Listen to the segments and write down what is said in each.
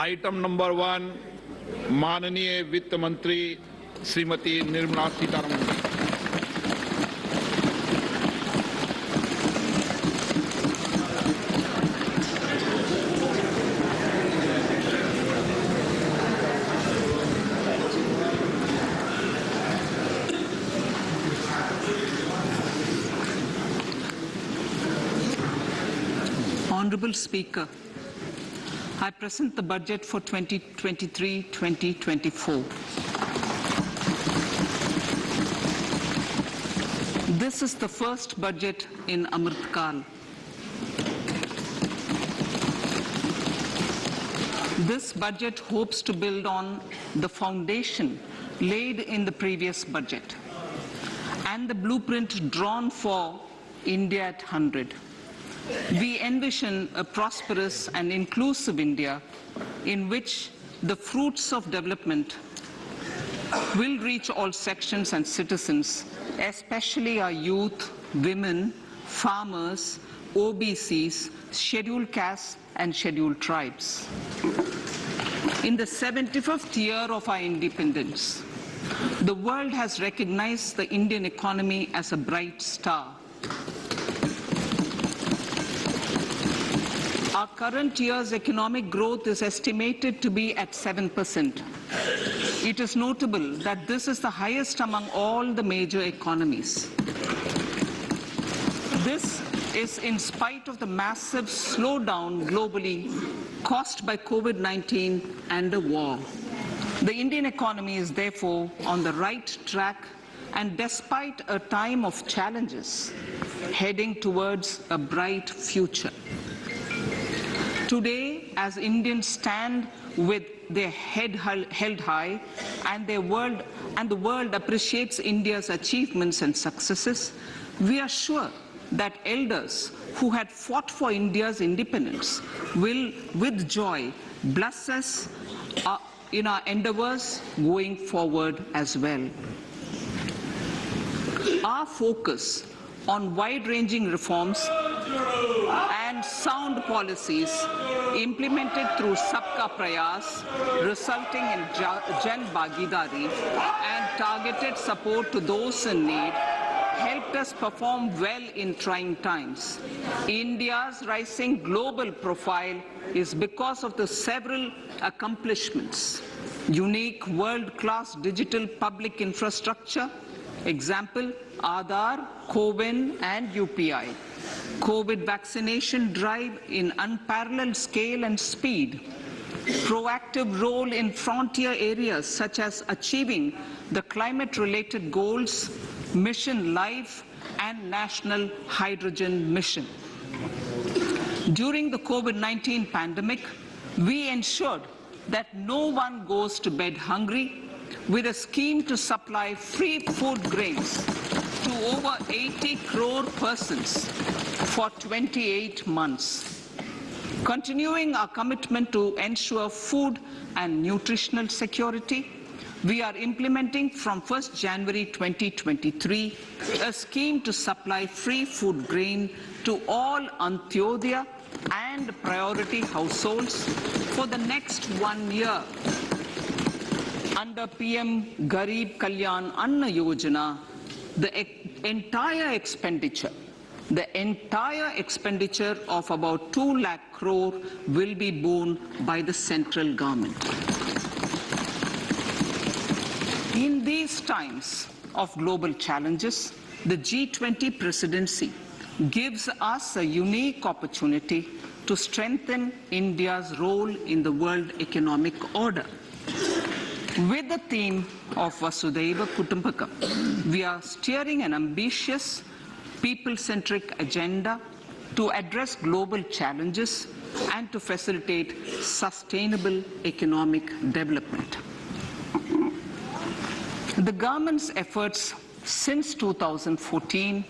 Item number 1 माननीय वित्त मंत्री Shrimati Nirmala Sitharaman ji. Honourable Speaker, I present the budget for 2023-2024. This is the first budget in Amrit Kal. This budget hopes to build on the foundation laid in the previous budget and the blueprint drawn for India at 100. We envision a prosperous and inclusive India in which the fruits of development will reach all sections and citizens, especially our youth, women, farmers, OBCs, scheduled castes and scheduled tribes. In the 75th year of our independence, the world has recognized the Indian economy as a bright star. Our current year's economic growth is estimated to be at 7%. It is notable that this is the highest among all the major economies. This is in spite of the massive slowdown globally caused by COVID-19 and the war. The Indian economy is therefore on the right track, and despite a time of challenges, heading towards a bright future. Today, as Indians stand with their head held high and the world appreciates India's achievements and successes, we are sure that elders who had fought for India's independence will, with joy, bless us in our endeavors going forward as well. Our focus on wide-ranging reforms and sound policies implemented through Sabka Prayas, resulting in Jan Bhagidari and targeted support to those in need, helped us perform well in trying times. India's rising global profile is because of the several accomplishments: unique world-class digital public infrastructure, example, Aadhaar, CoWIN and UPI. COVID vaccination drive in unparalleled scale and speed. Proactive role in frontier areas such as achieving the climate-related goals, Mission Life and National Hydrogen Mission. During the COVID-19 pandemic, we ensured that no one goes to bed hungry with a scheme to supply free food grains to over 80 crore persons for 28 months. Continuing our commitment to ensure food and nutritional security, we are implementing from 1st January 2023 a scheme to supply free food grain to all Antyodaya and priority households for the next 1 year. Under PM Garib Kalyan Anna Yojana, the entire expenditure of about 2 lakh crore will be borne by the central government. In these times of global challenges, the G20 presidency gives us a unique opportunity to strengthen India's role in the world economic order. With the theme of Vasudhaiva Kutumbakam, we are steering an ambitious, people-centric agenda to address global challenges and to facilitate sustainable economic development. The government's efforts since 2014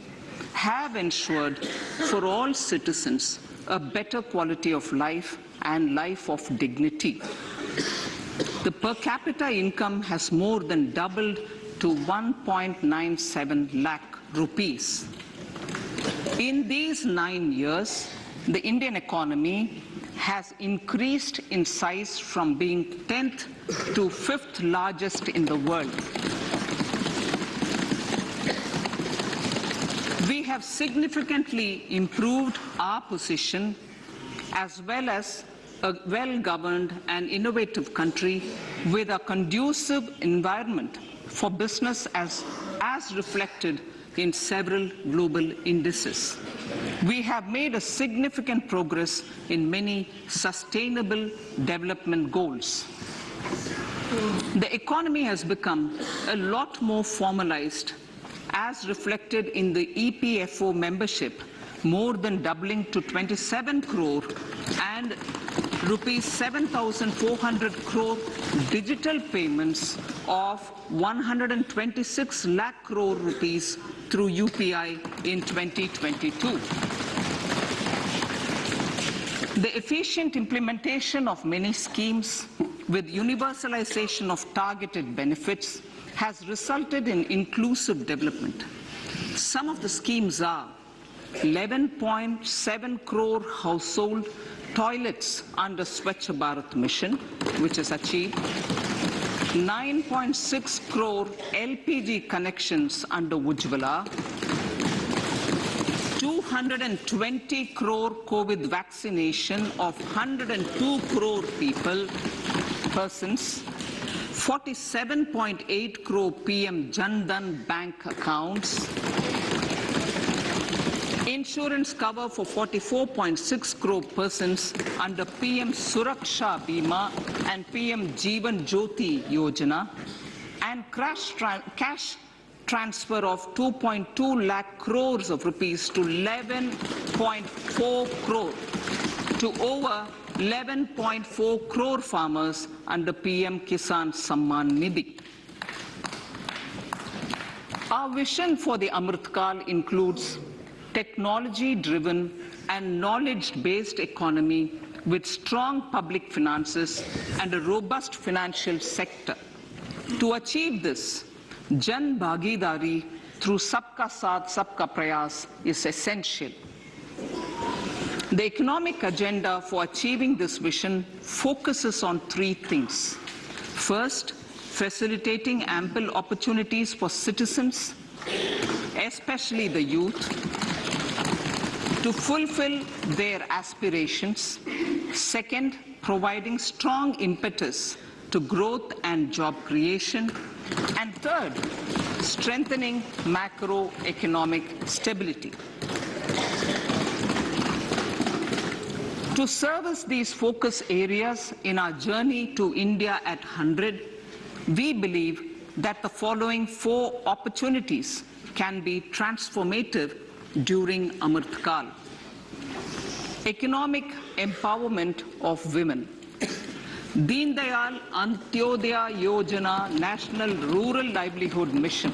have ensured for all citizens a better quality of life and life of dignity. The per capita income has more than doubled to 1.97 lakh rupees. In these 9 years, the Indian economy has increased in size from being 10th to 5th largest in the world. We have significantly improved our position as well as a well-governed and innovative country with a conducive environment for business as reflected in several global indices. We have made a significant progress in many sustainable development goals. The economy has become a lot more formalized as reflected in the EPFO membership, more than doubling to 27 crore and rupees 7,400 crore digital payments of 126 lakh crore rupees through UPI in 2022. The efficient implementation of many schemes with universalization of targeted benefits has resulted in inclusive development. Some of the schemes are 11.7 crore household toilets under Swachh Bharat mission, which is achieved, 9.6 crore LPG connections under Ujjwala, 220 crore COVID vaccination of 102 crore persons, 47.8 crore PM Jan Dhan bank accounts, insurance cover for 44.6 crore persons under PM Suraksha Bima and PM Jeevan Jyoti Yojana, and cash transfer of 2.2 lakh crores of rupees to 11.4 crore to over 11.4 crore farmers under PM Kisan Samman Nidhi. Our vision for the Amritkal includes technology-driven and knowledge-based economy with strong public finances and a robust financial sector. To achieve this, Jan Bhagidari through Sabka Saath, Sabka Prayas is essential. The economic agenda for achieving this vision focuses on three things. First, facilitating ample opportunities for citizens, especially the youth, to fulfill their aspirations. Second, providing strong impetus to growth and job creation. And third, strengthening macroeconomic stability. To service these focus areas in our journey to India at 100, we believe that the following four opportunities can be transformative during Amritkal. Economic empowerment of women. Deen Dayal Antyodaya Yojana National Rural Livelihood Mission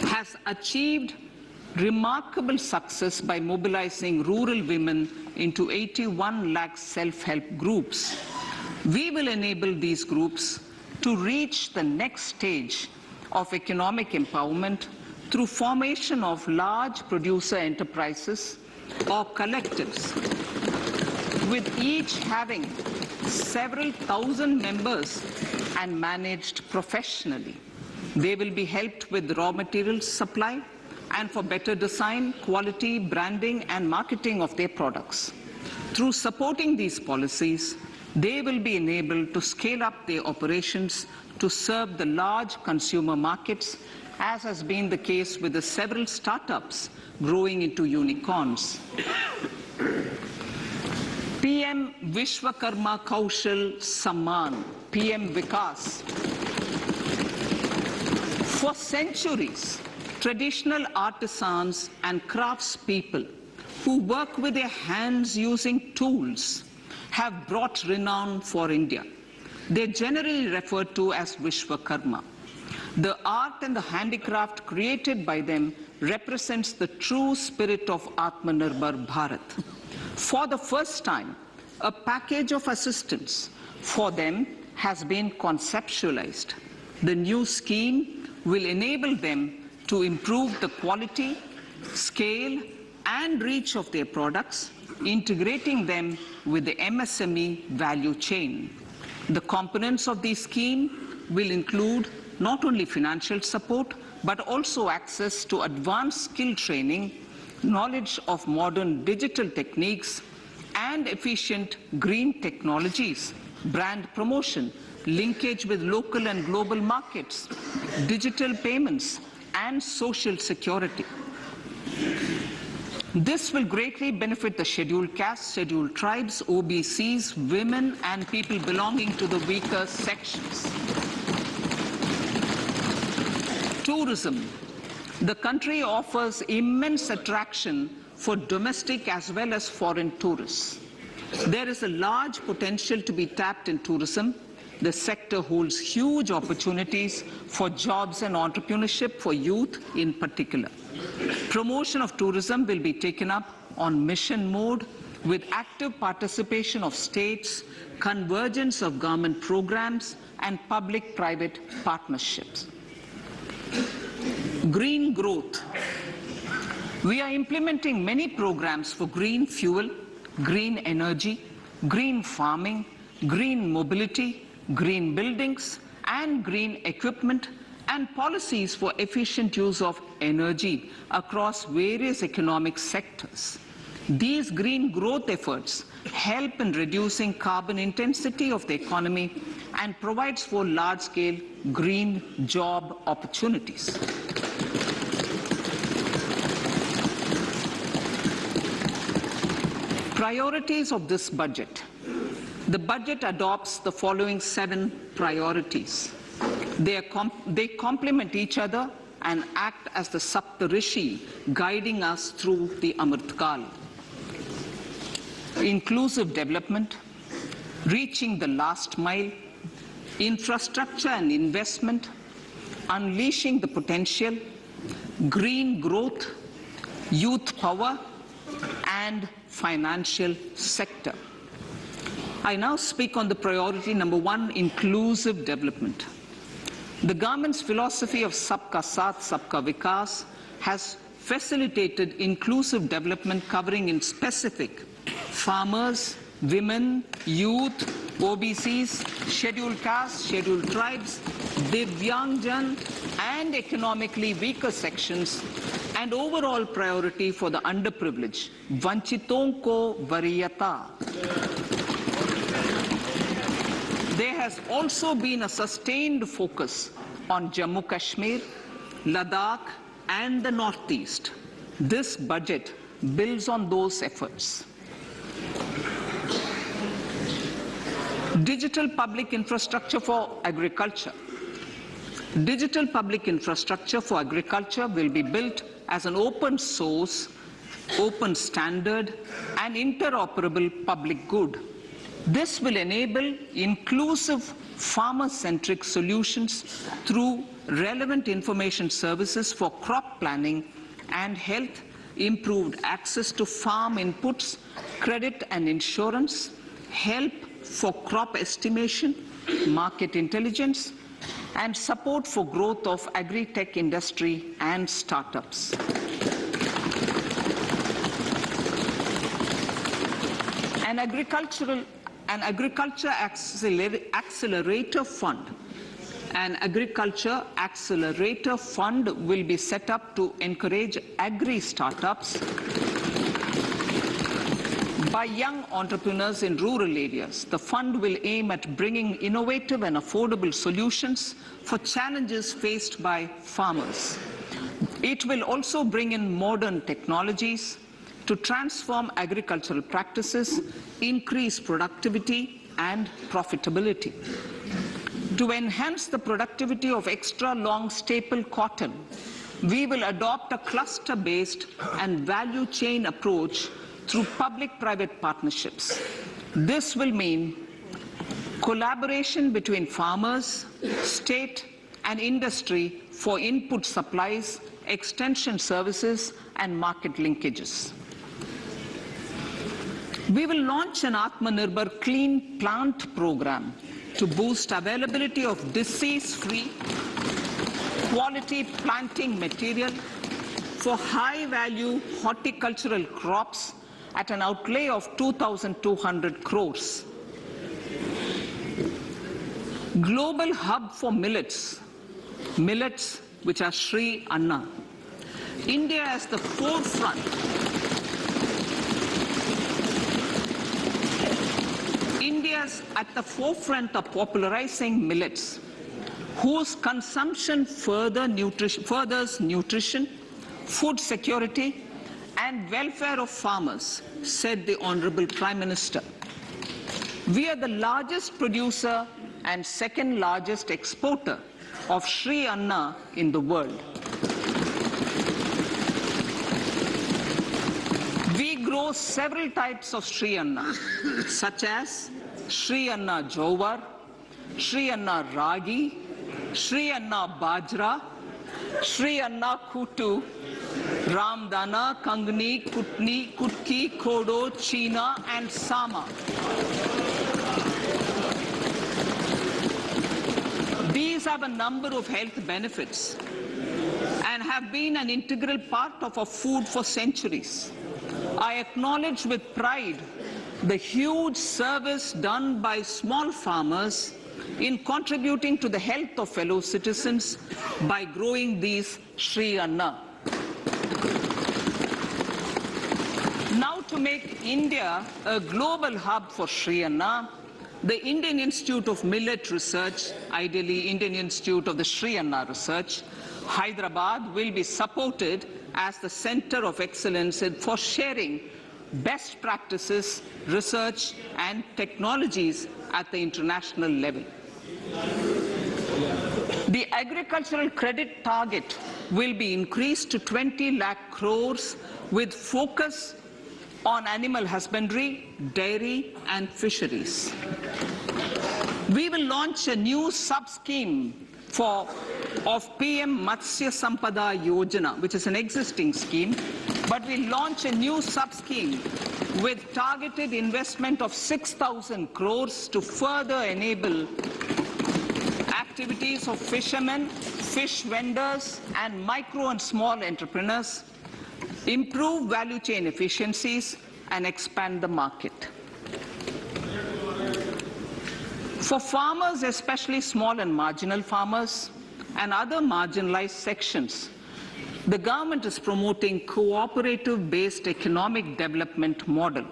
has achieved remarkable success by mobilizing rural women into 81 lakh self-help groups. We will enable these groups to reach the next stage of economic empowerment through formation of large producer enterprises or collectives, with each having several thousand members and managed professionally. They will be helped with raw materials supply and for better design, quality, branding and marketing of their products. Through supporting these policies, they will be enabled to scale up their operations to serve the large consumer markets, as has been the case with the several startups growing into unicorns. PM Vishwakarma Kaushal Samman, PM Vikas. For centuries, traditional artisans and craftspeople who work with their hands using tools have brought renown for India. They're generally referred to as Vishwakarma. The art and the handicraft created by them represents the true spirit of Atmanirbhar Bharat. For the first time, a package of assistance for them has been conceptualized. The new scheme will enable them to improve the quality, scale, and reach of their products integrating them with the MSME value chain. The components of the scheme will include not only financial support, but also access to advanced skill training, knowledge of modern digital techniques, and efficient green technologies, brand promotion, linkage with local and global markets, digital payments, and social security. This will greatly benefit the scheduled castes, scheduled tribes, OBCs, women, and people belonging to the weaker sections. Tourism. The country offers immense attraction for domestic as well as foreign tourists. There is a large potential to be tapped in tourism. The sector holds huge opportunities for jobs and entrepreneurship for youth in particular. Promotion of tourism will be taken up on mission mode with active participation of states, convergence of government programs, and public-private partnerships. Green growth. We are implementing many programs for green fuel, green energy, green farming, green mobility, green buildings, and green equipment, and policies for efficient use of energy across various economic sectors. These green growth efforts help in reducing carbon intensity of the economy and provides for large-scale green job opportunities. Priorities of this budget. The budget adopts the following 7 priorities. They complement each other and act as the Saptarishi guiding us through the Amritkal. Inclusive development, reaching the last mile, infrastructure and investment, unleashing the potential, green growth, youth power, and financial sector. I now speak on the priority number 1, inclusive development. The government's philosophy of Sabka Saath, Sabka Vikas has facilitated inclusive development covering in specific farmers, women, youth, OBCs, scheduled castes, scheduled tribes, Divyangjan, and economically weaker sections, and overall priority for the underprivileged, Vanchiton ko Variyata. There has also been a sustained focus on Jammu Kashmir, Ladakh, and the Northeast. This budget builds on those efforts. Digital public infrastructure for agriculture. Digital public infrastructure for agriculture will be built as an open source, open standard, and interoperable public good. This will enable inclusive farmer-centric solutions through relevant information services for crop planning and health, improved access to farm inputs, credit and insurance, help for crop estimation, market intelligence, and support for growth of agri-tech industry and startups. An agriculture accelerator fund. An agriculture accelerator fund will be set up to encourage agri-startups by young entrepreneurs in rural areas. The fund will aim at bringing innovative and affordable solutions for challenges faced by farmers. It will also bring in modern technologies to transform agricultural practices, increase productivity and profitability. To enhance the productivity of extra long staple cotton, we will adopt a cluster-based and value chain approach through public-private partnerships. This will mean collaboration between farmers, state, and industry for input supplies, extension services, and market linkages. We will launch an Atmanirbhar Clean Plant program to boost availability of disease-free, quality planting material for high-value horticultural crops at an outlay of 2,200 crores. Global hub for millets, which are Sri Anna. India is the forefront. India's at the forefront of popularizing millets, whose consumption furthers nutrition, food security, and welfare of farmers, said the Honorable Prime Minister. We are the largest producer and second largest exporter of Sri Anna in the world. We grow several types of Sri Anna, such as Sri Anna Jowar, Sri Anna Ragi, Sri Anna Bajra, Sri Anna Kutu, Ramdana, Kangni, Kutni, Kutki, Kodo, China, and Sama. These have a number of health benefits and have been an integral part of our food for centuries. I acknowledge with pride the huge service done by small farmers in contributing to the health of fellow citizens by growing these Sri Anna. Now, to make India a global hub for Sri Anna, the Indian Institute of Millet Research, ideally Indian Institute of the Sri Anna Research, Hyderabad, will be supported as the center of excellence for sharing best practices, research, and technologies at the international level. The agricultural credit target will be increased to 20 lakh crores with focus on animal husbandry, dairy, and fisheries. We will launch a new sub-scheme of PM Matsya Sampada Yojana, which is an existing scheme, but we'll launch a new sub-scheme with targeted investment of 6,000 crores to further enable activities of fishermen, fish vendors, and micro and small entrepreneurs, improve value chain efficiencies, and expand the market. For farmers, especially small and marginal farmers and other marginalized sections, the government is promoting cooperative-based economic development model.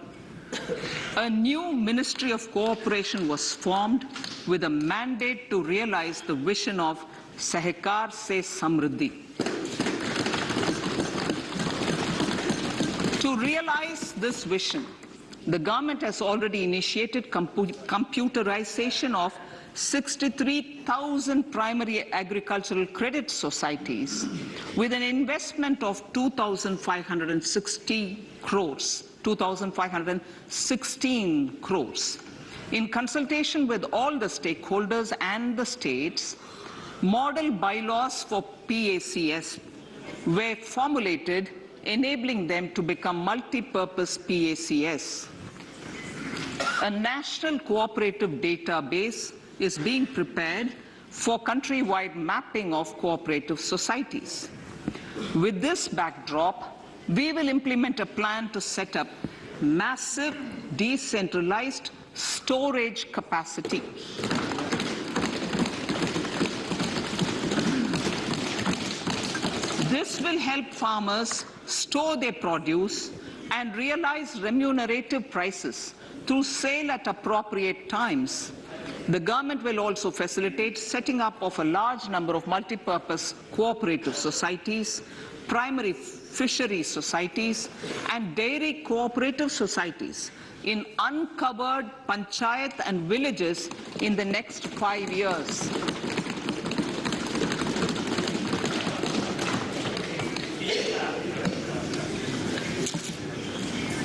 A new Ministry of Cooperation was formed with a mandate to realize the vision of Sahkar Se Samriddhi. To realize this vision, the government has already initiated computerization of 63,000 primary agricultural credit societies with an investment of 2,516 crores. In consultation with all the stakeholders and the states, model bylaws for PACS were formulated, enabling them to become multi-purpose PACS. A national cooperative database is being prepared for countrywide mapping of cooperative societies. With this backdrop, we will implement a plan to set up massive decentralized storage capacity. This will help farmers store their produce and realize remunerative prices through sale at appropriate times. The government will also facilitate setting up of a large number of multi-purpose cooperative societies, primary fishery societies, and dairy cooperative societies in uncovered panchayat and villages in the next 5 years.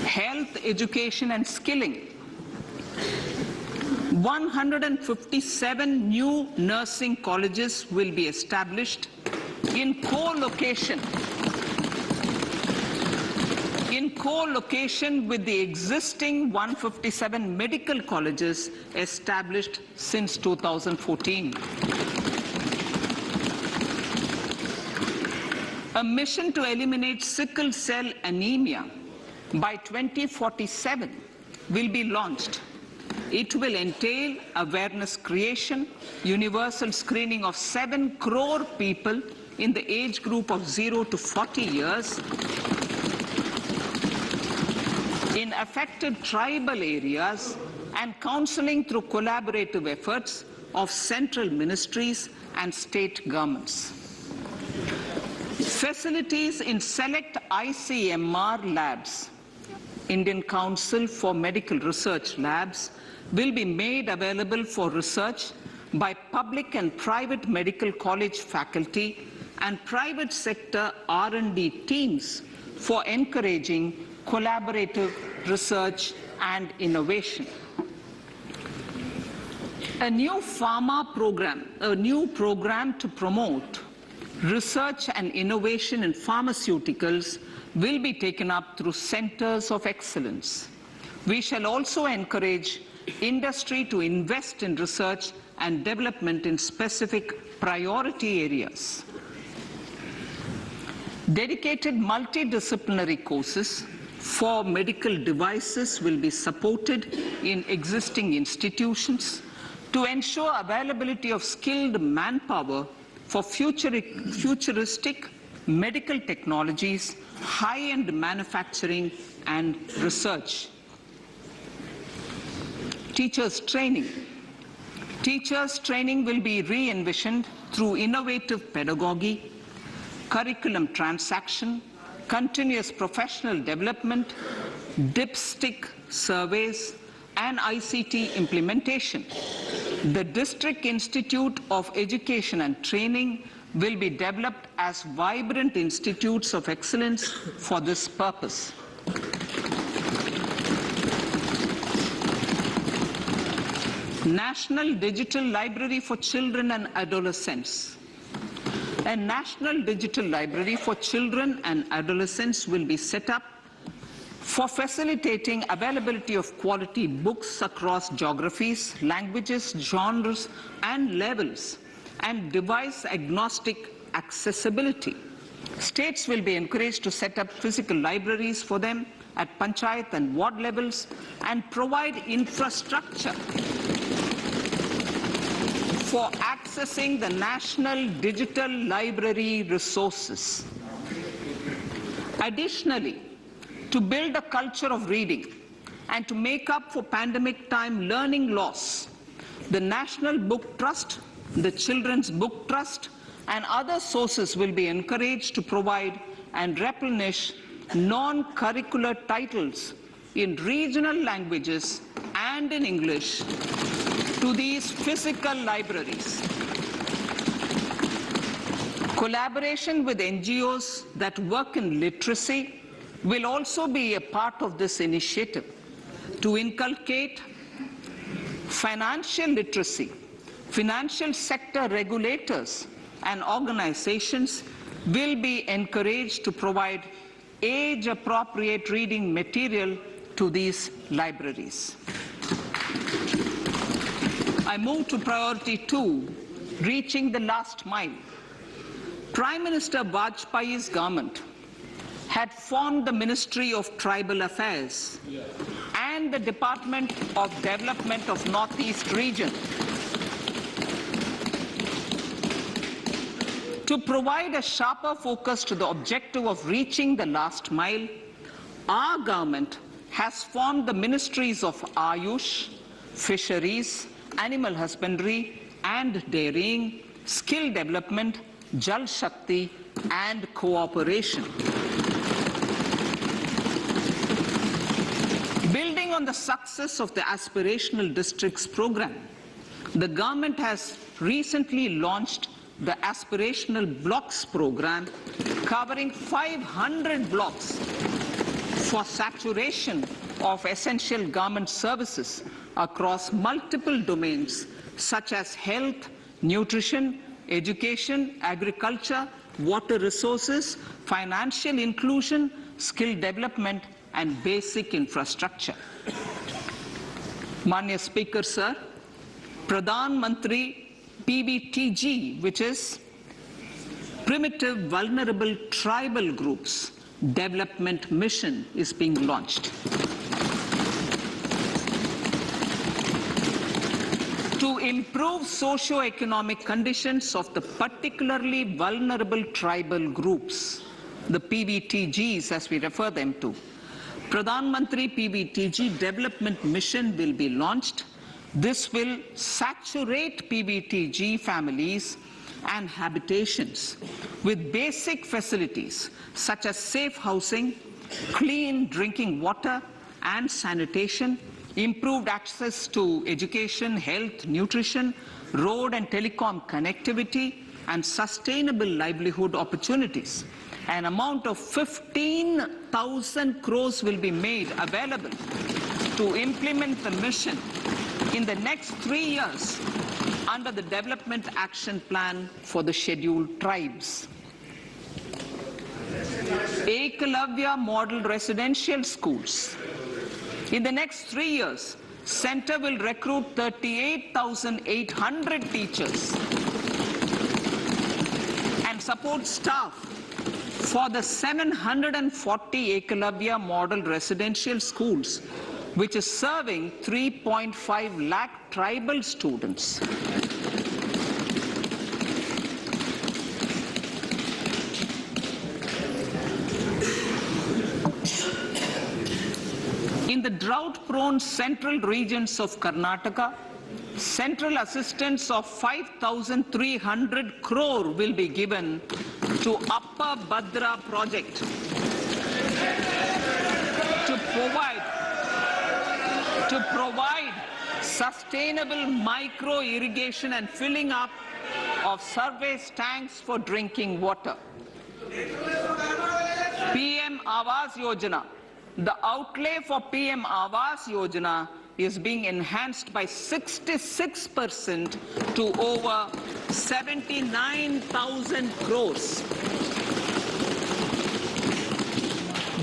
Health, education, and skilling. 157 new nursing colleges will be established in co-location with the existing 157 medical colleges established since 2014. A mission to eliminate sickle cell anemia by 2047 will be launched. It will entail awareness creation, universal screening of 7 crore people in the age group of 0 to 40 years in affected tribal areas, and counseling through collaborative efforts of central ministries and state governments. Facilities in select ICMR labs, Indian Council for Medical Research Labs, will be made available for research by public and private medical college faculty and private sector R&D teams for encouraging collaborative research and innovation. A new program to promote research and innovation in pharmaceuticals will be taken up through centers of excellence. We shall also encourage industry to invest in research and development in specific priority areas. Dedicated multidisciplinary courses for medical devices will be supported in existing institutions to ensure availability of skilled manpower for futuristic medical technologies, high-end manufacturing and research. Teachers' training. Teachers' training will be re-envisioned through innovative pedagogy, curriculum transaction, continuous professional development, dipstick surveys, and ICT implementation. The District Institute of Education and Training will be developed as vibrant institutes of excellence for this purpose. National Digital Library for Children and Adolescents. A National Digital Library for Children and Adolescents will be set up for facilitating availability of quality books across geographies, languages, genres, and levels, and device-agnostic accessibility. States will be encouraged to set up physical libraries for them at panchayat and ward levels and provide infrastructure for accessing the national digital library resources. Additionally, to build a culture of reading and to make up for pandemic time learning loss, the National Book Trust, the Children's Book Trust, and other sources will be encouraged to provide and replenish non-curricular titles in regional languages and in English to these physical libraries. Collaboration with NGOs that work in literacy will also be a part of this initiative to inculcate financial literacy. Financial sector regulators and organizations will be encouraged to provide age-appropriate reading material to these libraries. I move to priority 2, reaching the last mile. Prime Minister Vajpayee's government had formed the Ministry of Tribal Affairs and the Department of Development of Northeast Region to provide a sharper focus to the objective of reaching the last mile. Our government has formed the Ministries of Ayush, Fisheries, Animal Husbandry and Dairying, Skill Development, Jal Shakti and Cooperation. Building on the success of the Aspirational Districts program, the government has recently launched the Aspirational Blocks program, covering 500 blocks for saturation of essential government services across multiple domains such as health, nutrition, education, agriculture, water resources, financial inclusion, skill development, and basic infrastructure. Manya Speaker, sir, Pradhan Mantri PVTG, which is Primitive Vulnerable Tribal Groups, development mission is being launched. To improve socio-economic conditions of the particularly vulnerable tribal groups, the PVTGs as we refer them to, Pradhan Mantri PVTG Development Mission will be launched. This will saturate PVTG families and habitations with basic facilities such as safe housing, clean drinking water and sanitation, improved access to education, health, nutrition, road and telecom connectivity, and sustainable livelihood opportunities. An amount of 15,000 crores will be made available to implement the mission in the next 3 years under the Development Action Plan for the Scheduled Tribes. Ekalavya Model Residential Schools. In the next 3 years, Center will recruit 38,800 teachers and support staff for the 740 Ekalavya Model Residential Schools, which is serving 3.5 lakh tribal students. In the drought-prone central regions of Karnataka, central assistance of 5,300 crore will be given to Upper Bhadra project to provide sustainable micro-irrigation and filling up of surface tanks for drinking water. PM Awas Yojana. The outlay for PM Awas Yojana is being enhanced by 66% to over 79,000 crores.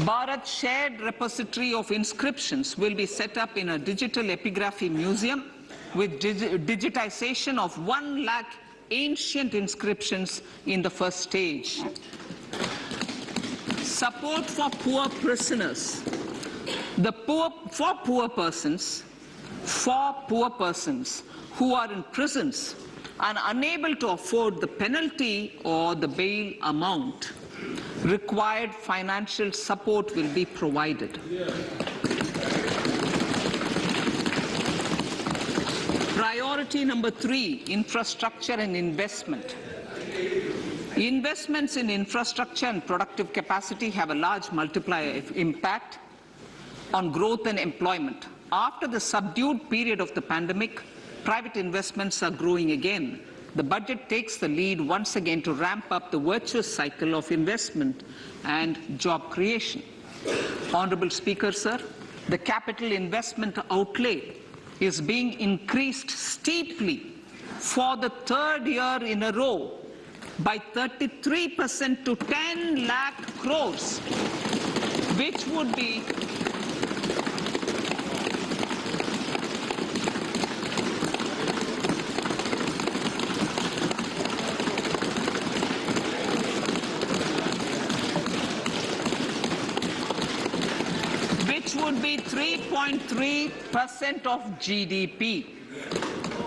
Bharat Shared Repository of Inscriptions will be set up in a digital epigraphy museum with digitization of 1 lakh ancient inscriptions in the first stage. Support for poor prisoners. For poor persons who are in prisons and unable to afford the penalty or the bail amount, required financial support will be provided. Priority number 3, infrastructure and investment. Investments in infrastructure and productive capacity have a large multiplier impact on growth and employment. After the subdued period of the pandemic, private investments are growing again. The budget takes the lead once again to ramp up the virtuous cycle of investment and job creation. Honorable Speaker, sir, the capital investment outlay is being increased steeply for the 3rd year in a row by 33% to 10 lakh crores, which would be would be 3.3% of GDP.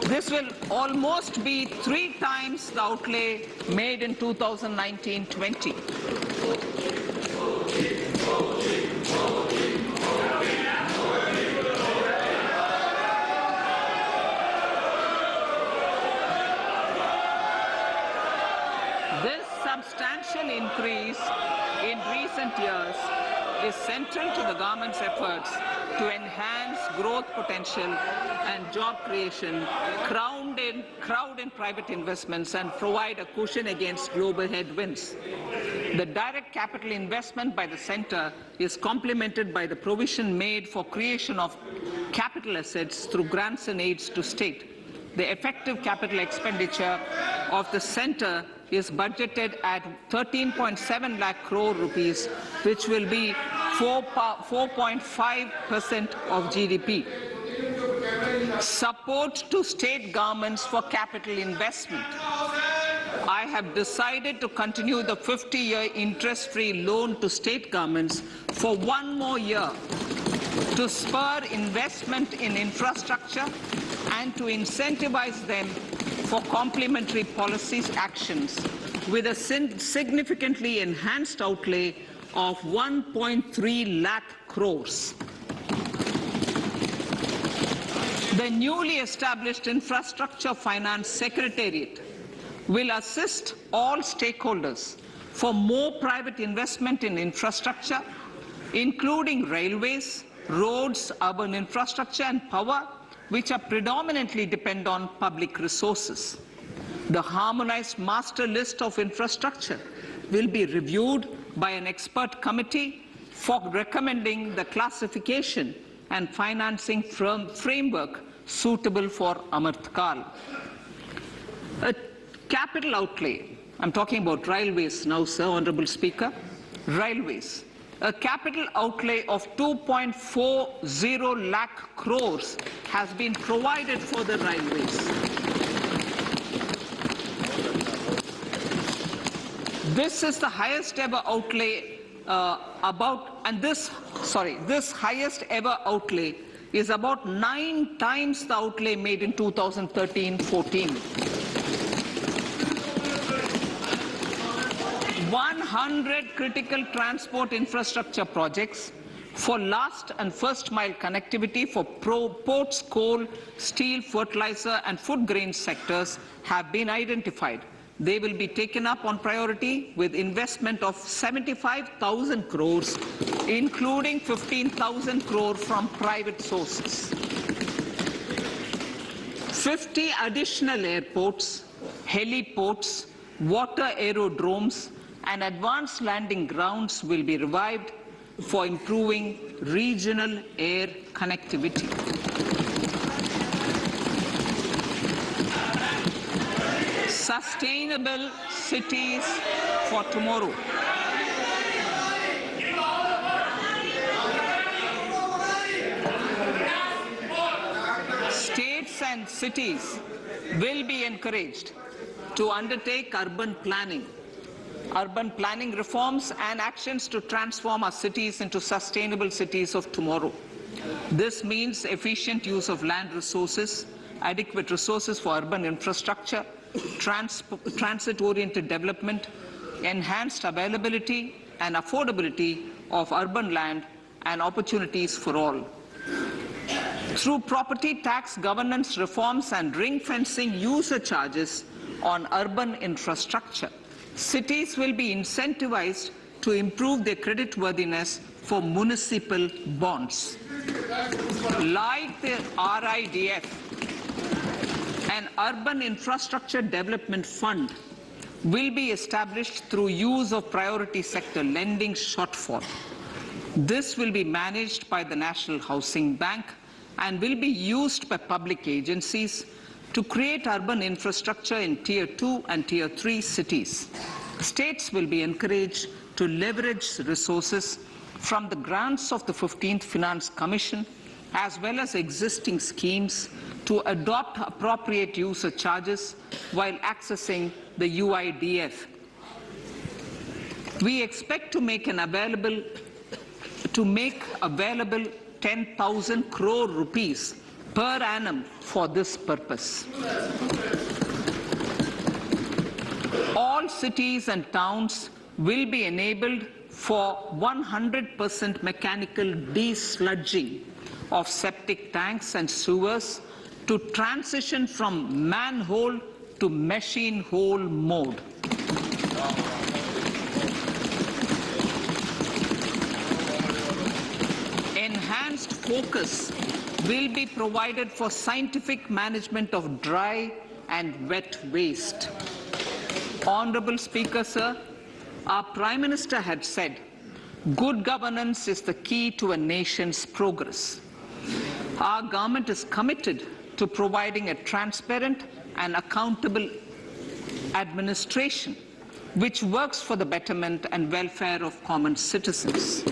This will almost be 3 times the outlay made in 2019-20. This substantial increase in recent years is central to the government's efforts to enhance growth potential and job creation, crowd in private investments, and provide a cushion against global headwinds. The direct capital investment by the centre is complemented by the provision made for creation of capital assets through grants and aids to state. The effective capital expenditure of the centre is budgeted at 13.7 lakh crore rupees, which will be 4.5% of GDP. Support to state governments for capital investment. I have decided to continue the 50-year interest-free loan to state governments for one more year to spur investment in infrastructure and to incentivize them for complementary policies actions with a significantly enhanced outlay of 1.3 lakh crores. The newly established Infrastructure Finance Secretariat will assist all stakeholders for more private investment in infrastructure, including railways, roads, urban infrastructure and power, which are predominantly depend on public resources. The harmonized master list of infrastructure will be reviewed by an expert committee for recommending the classification and financing framework suitable for Amrit Kal. A capital outlay, I'm talking about railways now, sir, Honorable Speaker, railways. A capital outlay of 2.40 lakh crores has been provided for the railways. This is the highest ever outlay this highest ever outlay is about 9 times the outlay made in 2013-14. 100 critical transport infrastructure projects for last and first mile connectivity for ports, coal, steel, fertilizer and food grain sectors have been identified. They will be taken up on priority with investment of 75,000 crores, including 15,000 crore from private sources. 50 additional airports, heliports, water aerodromes, and advanced landing grounds will be revived for improving regional air connectivity. Sustainable cities for tomorrow. States and cities will be encouraged to undertake urban planning reforms and actions to transform our cities into sustainable cities of tomorrow. This means efficient use of land resources, adequate resources for urban infrastructure, transit-oriented development, enhanced availability and affordability of urban land and opportunities for all. Through property tax governance reforms and ring-fencing user charges on urban infrastructure, cities will be incentivized to improve their creditworthiness for municipal bonds. Like the RIDF, an Urban Infrastructure Development Fund will be established through use of priority sector lending shortfall. This will be managed by the National Housing Bank and will be used by public agencies to create urban infrastructure in Tier 2 and Tier 3 cities. States will be encouraged to leverage resources from the grants of the 15th Finance Commission as well as existing schemes to adopt appropriate user charges while accessing the UIDF. We expect to make available 10,000 crore rupees per annum for this purpose. All cities and towns will be enabled for 100% mechanical desludging of septic tanks and sewers to transition from manhole to machine hole mode. Enhanced focus will be provided for scientific management of dry and wet waste. Honorable Speaker, sir, our Prime Minister had said, good governance is the key to a nation's progress. Our government is committed to providing a transparent and accountable administration which works for the betterment and welfare of common citizens.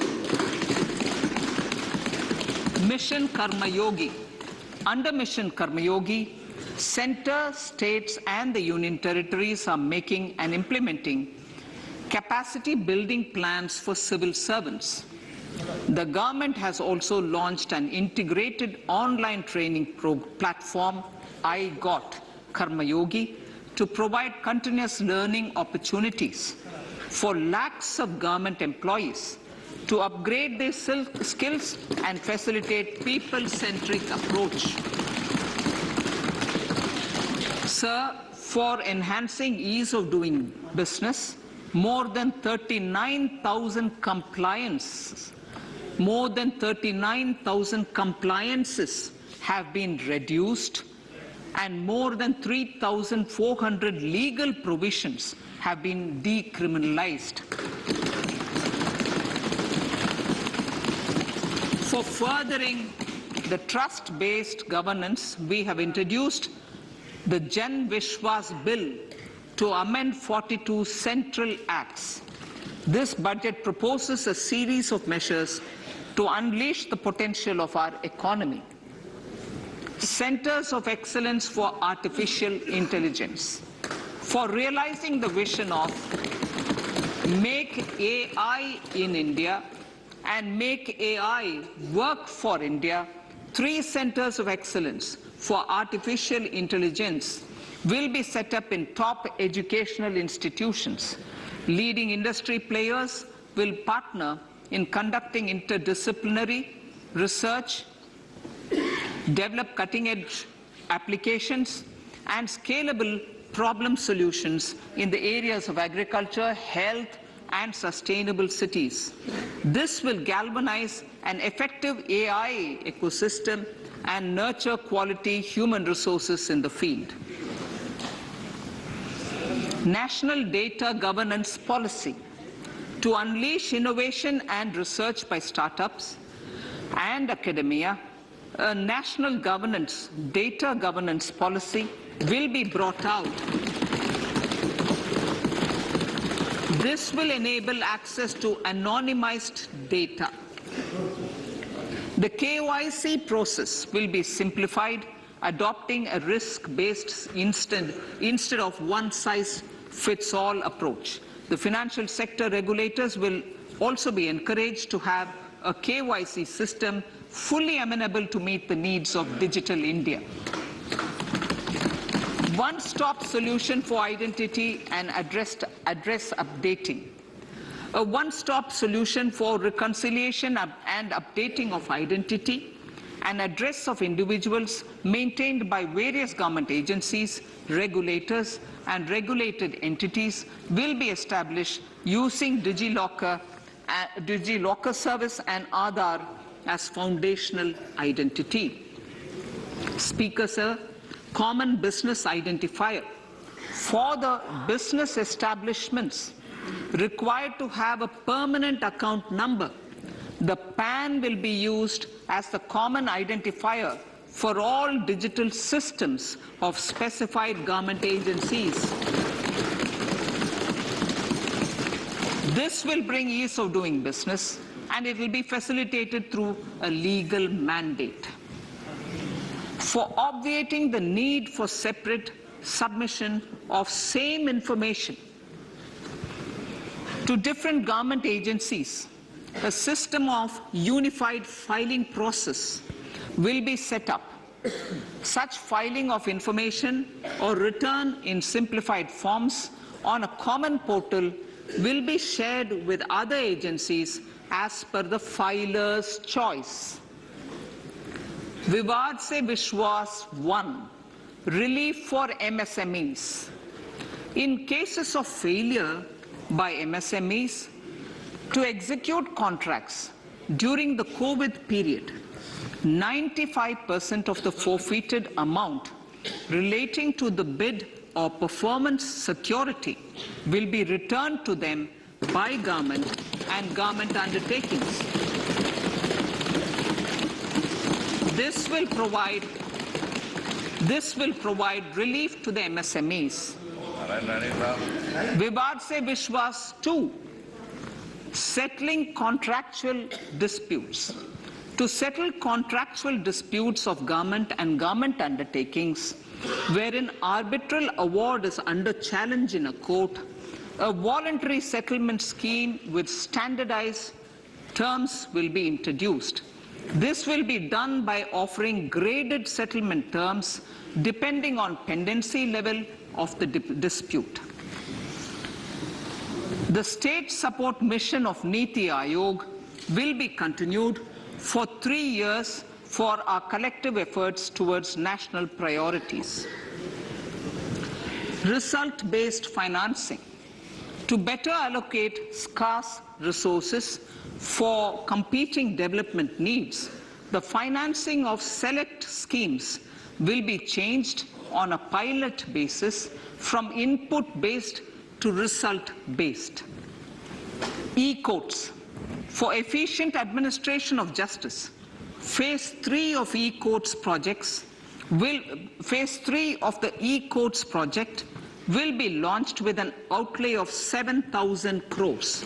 Mission Karma Yogi. Under Mission Karma Yogi, Centre, states and the union territories are making and implementing capacity building plans for civil servants. The government has also launched an integrated online training platform, I Got Karma Yogi, to provide continuous learning opportunities for lakhs of government employees to upgrade their skills and facilitate people-centric approach. Sir, for enhancing ease of doing business, more than 39,000 compliances have been reduced, and more than 3,400 legal provisions have been decriminalized. For furthering the trust-based governance, we have introduced the Jan Vishwas Bill to amend 42 central acts. This budget proposes a series of measures to unleash the potential of our economy. Centers of Excellence for Artificial Intelligence. For realizing the vision of Make AI in India and Make AI Work for India, 3 centers of excellence for artificial intelligence will be set up in top educational institutions. Leading industry players will partner in conducting interdisciplinary research, develop cutting-edge applications, and scalable problem solutions in the areas of agriculture, health, and sustainable cities. This will galvanize an effective AI ecosystem and nurture quality human resources in the field. National Data Governance Policy. To unleash innovation and research by startups and academia, a national data governance policy will be brought out. This will enable access to anonymized data. The KYC process will be simplified, adopting a risk-based instead of one-size-fits-all approach. The financial sector regulators will also be encouraged to have a KYC system fully amenable to meet the needs of digital India. One-stop solution for identity and address updating. A one-stop solution for reconciliation and updating of identity and address of individuals maintained by various government agencies, regulators, and regulated entities will be established using DigiLocker service and Aadhaar as foundational identity. Speaker, sir, common business identifier. For the business establishments required to have a permanent account number, the PAN will be used as the common identifier for all digital systems of specified government agencies. This will bring ease of doing business, and it will be facilitated through a legal mandate. For obviating the need for separate submission of same information to different government agencies, a system of unified filing process will be set up. Such filing of information or return in simplified forms on a common portal will be shared with other agencies as per the filer's choice. Vivad Se Vishwas 1. Relief for MSMEs. In cases of failure by MSMEs to execute contracts during the COVID period, 95% of the forfeited amount relating to the bid or performance security will be returned to them by government and government undertakings. This will provide relief to the MSMEs. Vivad Se Vishwas 2. Settling contractual disputes. to settle contractual disputes of government and government undertakings wherein arbitral award is under challenge in a court, a voluntary settlement scheme with standardized terms will be introduced. This will be done by offering graded settlement terms depending on pendency level of the dispute. The state support mission of Niti Aayog will be continued for 3 years for our collective efforts towards national priorities. Result-based financing. To better allocate scarce resources for competing development needs, the financing of select schemes will be changed on a pilot basis from input-based to result-based. E-courts. For efficient administration of justice, Phase 3 of the e-courts project will be launched with an outlay of 7,000 crores.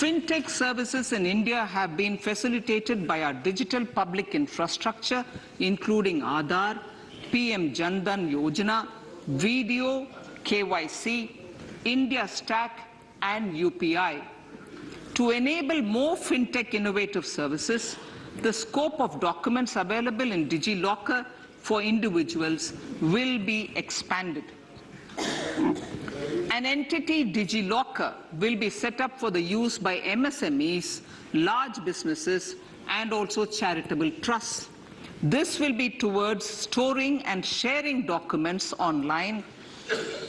Fintech services in India have been facilitated by our digital public infrastructure, including Aadhaar, PM Jan Dhan Yojana, Video, KYC, India Stack, and UPI. To enable more fintech innovative services, the scope of documents available in DigiLocker for individuals will be expanded. An entity, DigiLocker, will be set up for the use by MSMEs, large businesses, and also charitable trusts. This will be towards storing and sharing documents online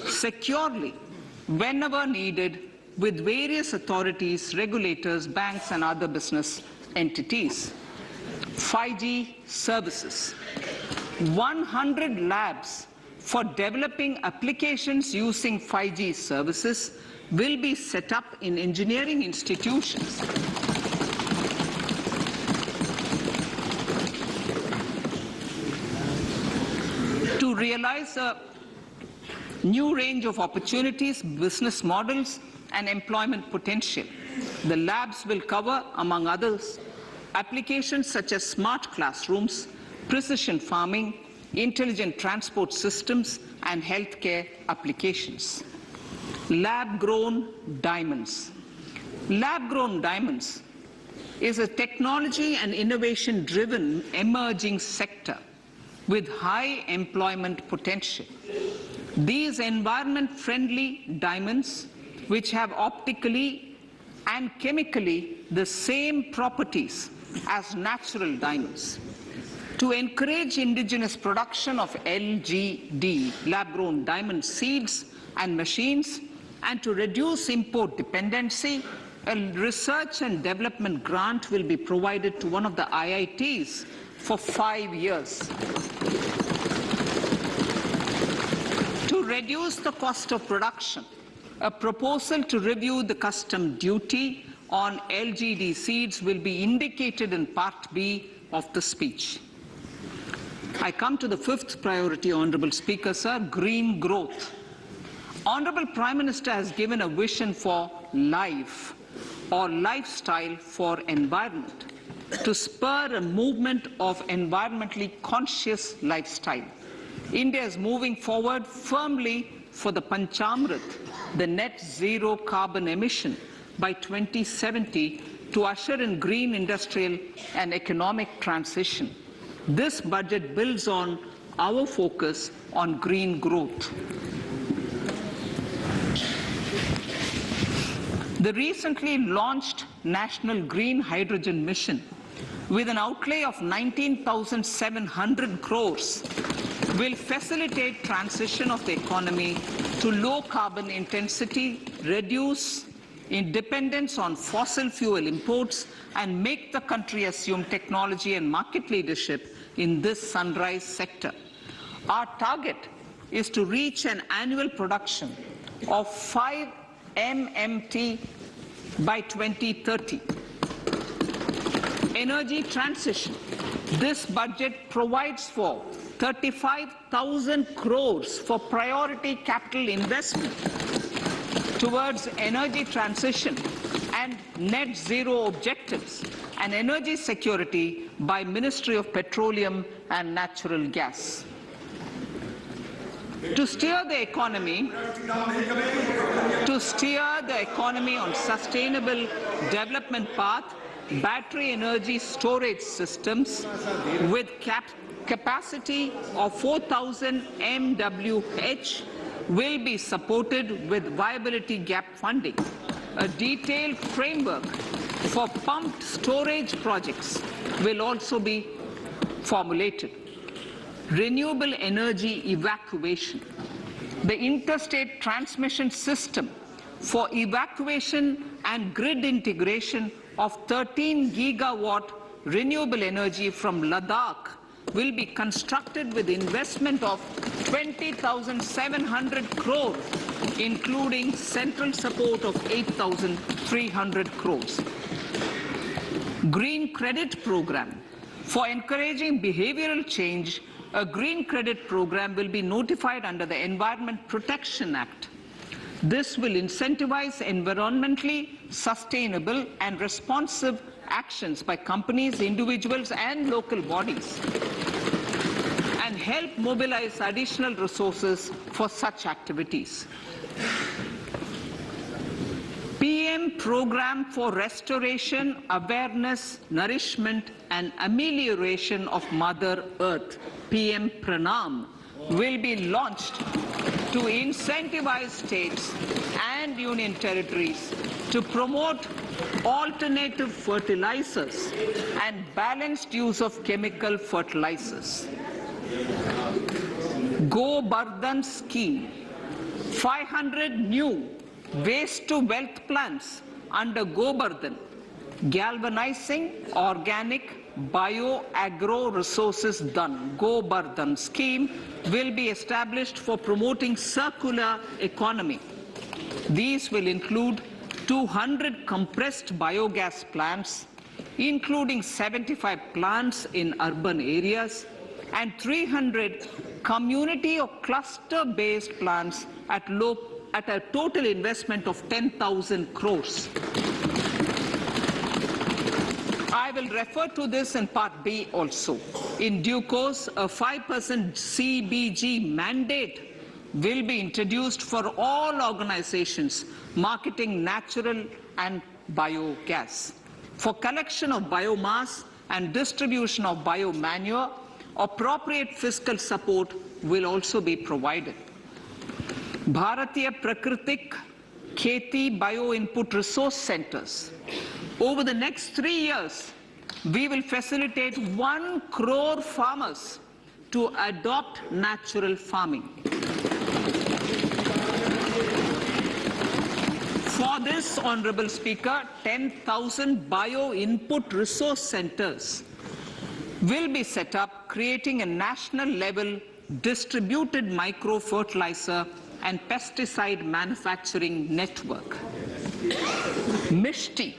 securely whenever needed with various authorities, regulators, banks, and other business entities. 5G services. 100 labs for developing applications using 5G services will be set up in engineering institutions. To realize a new range of opportunities, business models, and employment potential. The labs will cover, among others, applications such as smart classrooms, precision farming, intelligent transport systems, and healthcare applications. Lab-grown diamonds. Lab-grown diamonds is a technology and innovation-driven emerging sector with high employment potential. These environment-friendly diamonds, which have optically and chemically the same properties as natural diamonds. To encourage indigenous production of LGD, lab-grown diamond seeds and machines, and to reduce import dependency, a research and development grant will be provided to one of the IITs for 5 years. To reduce the cost of production, a proposal to review the custom duty on LGD seeds will be indicated in Part B of the speech. I come to the fifth priority, Honourable Speaker, sir, green growth. Honourable Prime Minister has given a vision for life or lifestyle for environment to spur a movement of environmentally conscious lifestyle. India is moving forward firmly for the Panchamrit, the net zero carbon emission by 2070 to usher in green industrial and economic transition. This budget builds on our focus on green growth. The recently launched National Green Hydrogen Mission, with an outlay of 19,700 crores, will facilitate transition of the economy to low carbon intensity, reduce dependence on fossil fuel imports, and make the country assume technology and market leadership in this sunrise sector. Our target is to reach an annual production of 5 MMT by 2030. Energy transition. This budget provides for 35,000 crores for priority capital investment towards energy transition and net zero objectives and energy security by Ministry of Petroleum and Natural Gas. To steer the economy on sustainable development path, battery energy storage systems with capacity of 4,000 MWh will be supported with viability gap funding. A detailed framework for pumped storage projects will also be formulated. Renewable energy evacuation. The interstate transmission system for evacuation and grid integration of 13 gigawatt renewable energy from Ladakh will be constructed with investment of 20,700 crores, including central support of 8,300 crores. Green credit program. For encouraging behavioral change, a green credit program will be notified under the Environment Protection Act. This will incentivize environmentally sustainable and responsive actions by companies, individuals, and local bodies, and help mobilize additional resources for such activities. PM Program for Restoration, Awareness, Nourishment, and Amelioration of Mother Earth, PM Pranam, will be launched to incentivize states and union territories to promote alternative fertilizers and balanced use of chemical fertilizers. Go Bardhan Scheme. 500 new waste-to-wealth plants under Go Bardhan, galvanizing organic bio-agro resources done. Go Bardhan scheme will be established for promoting circular economy. These will include 200 compressed biogas plants, including 75 plants in urban areas, and 300 community or cluster-based plants at a total investment of 10,000 crores. I will refer to this in Part B also. In due course, a 5% CBG mandate will be introduced for all organizations marketing natural and biogas. For collection of biomass and distribution of biomanure, appropriate fiscal support will also be provided. Bharatiya Prakritik Kheti Bio-Input Resource Centers. Over the next 3 years, we will facilitate 1 crore farmers to adopt natural farming. For this, Honorable Speaker, 10,000 bio-input resource centers will be set up, creating a national level distributed micro-fertilizer and pesticide manufacturing network. Mishti.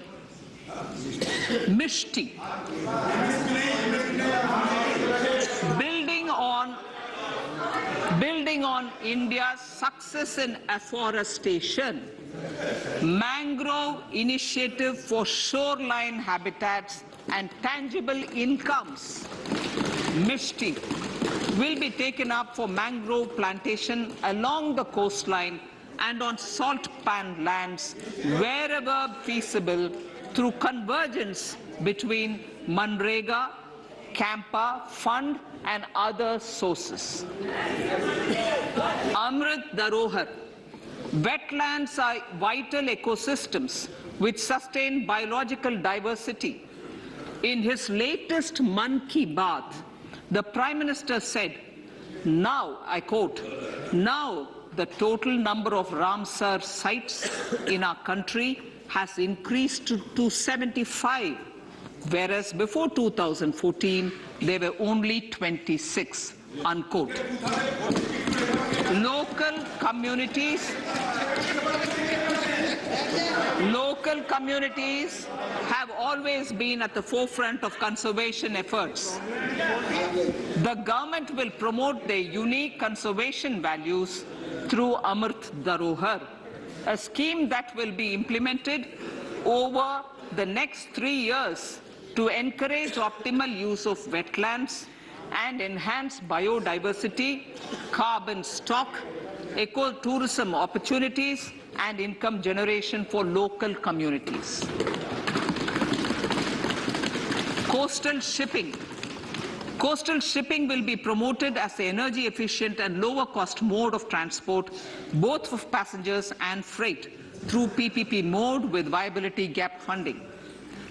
Building on India's success in afforestation, mangrove initiative for shoreline habitats and tangible incomes, Mishti, will be taken up for mangrove plantation along the coastline and on salt pan lands wherever feasible through convergence between Manrega, Campa, Fund and other sources. Amrit Dharohar. Wetlands are vital ecosystems which sustain biological diversity. In his latest Mann Ki Baat, the Prime Minister said, now, I quote, now the total number of Ramsar sites in our country has increased to 75, whereas before 2014, there were only 26, unquote. Local communities have always been at the forefront of conservation efforts. The government will promote their unique conservation values through Amrit Dharohar, a scheme that will be implemented over the next 3 years to encourage optimal use of wetlands and enhance biodiversity, carbon stock, ecotourism opportunities, and income generation for local communities. Coastal shipping. Coastal shipping will be promoted as the energy efficient and lower cost mode of transport, both for passengers and freight, through PPP mode with viability gap funding.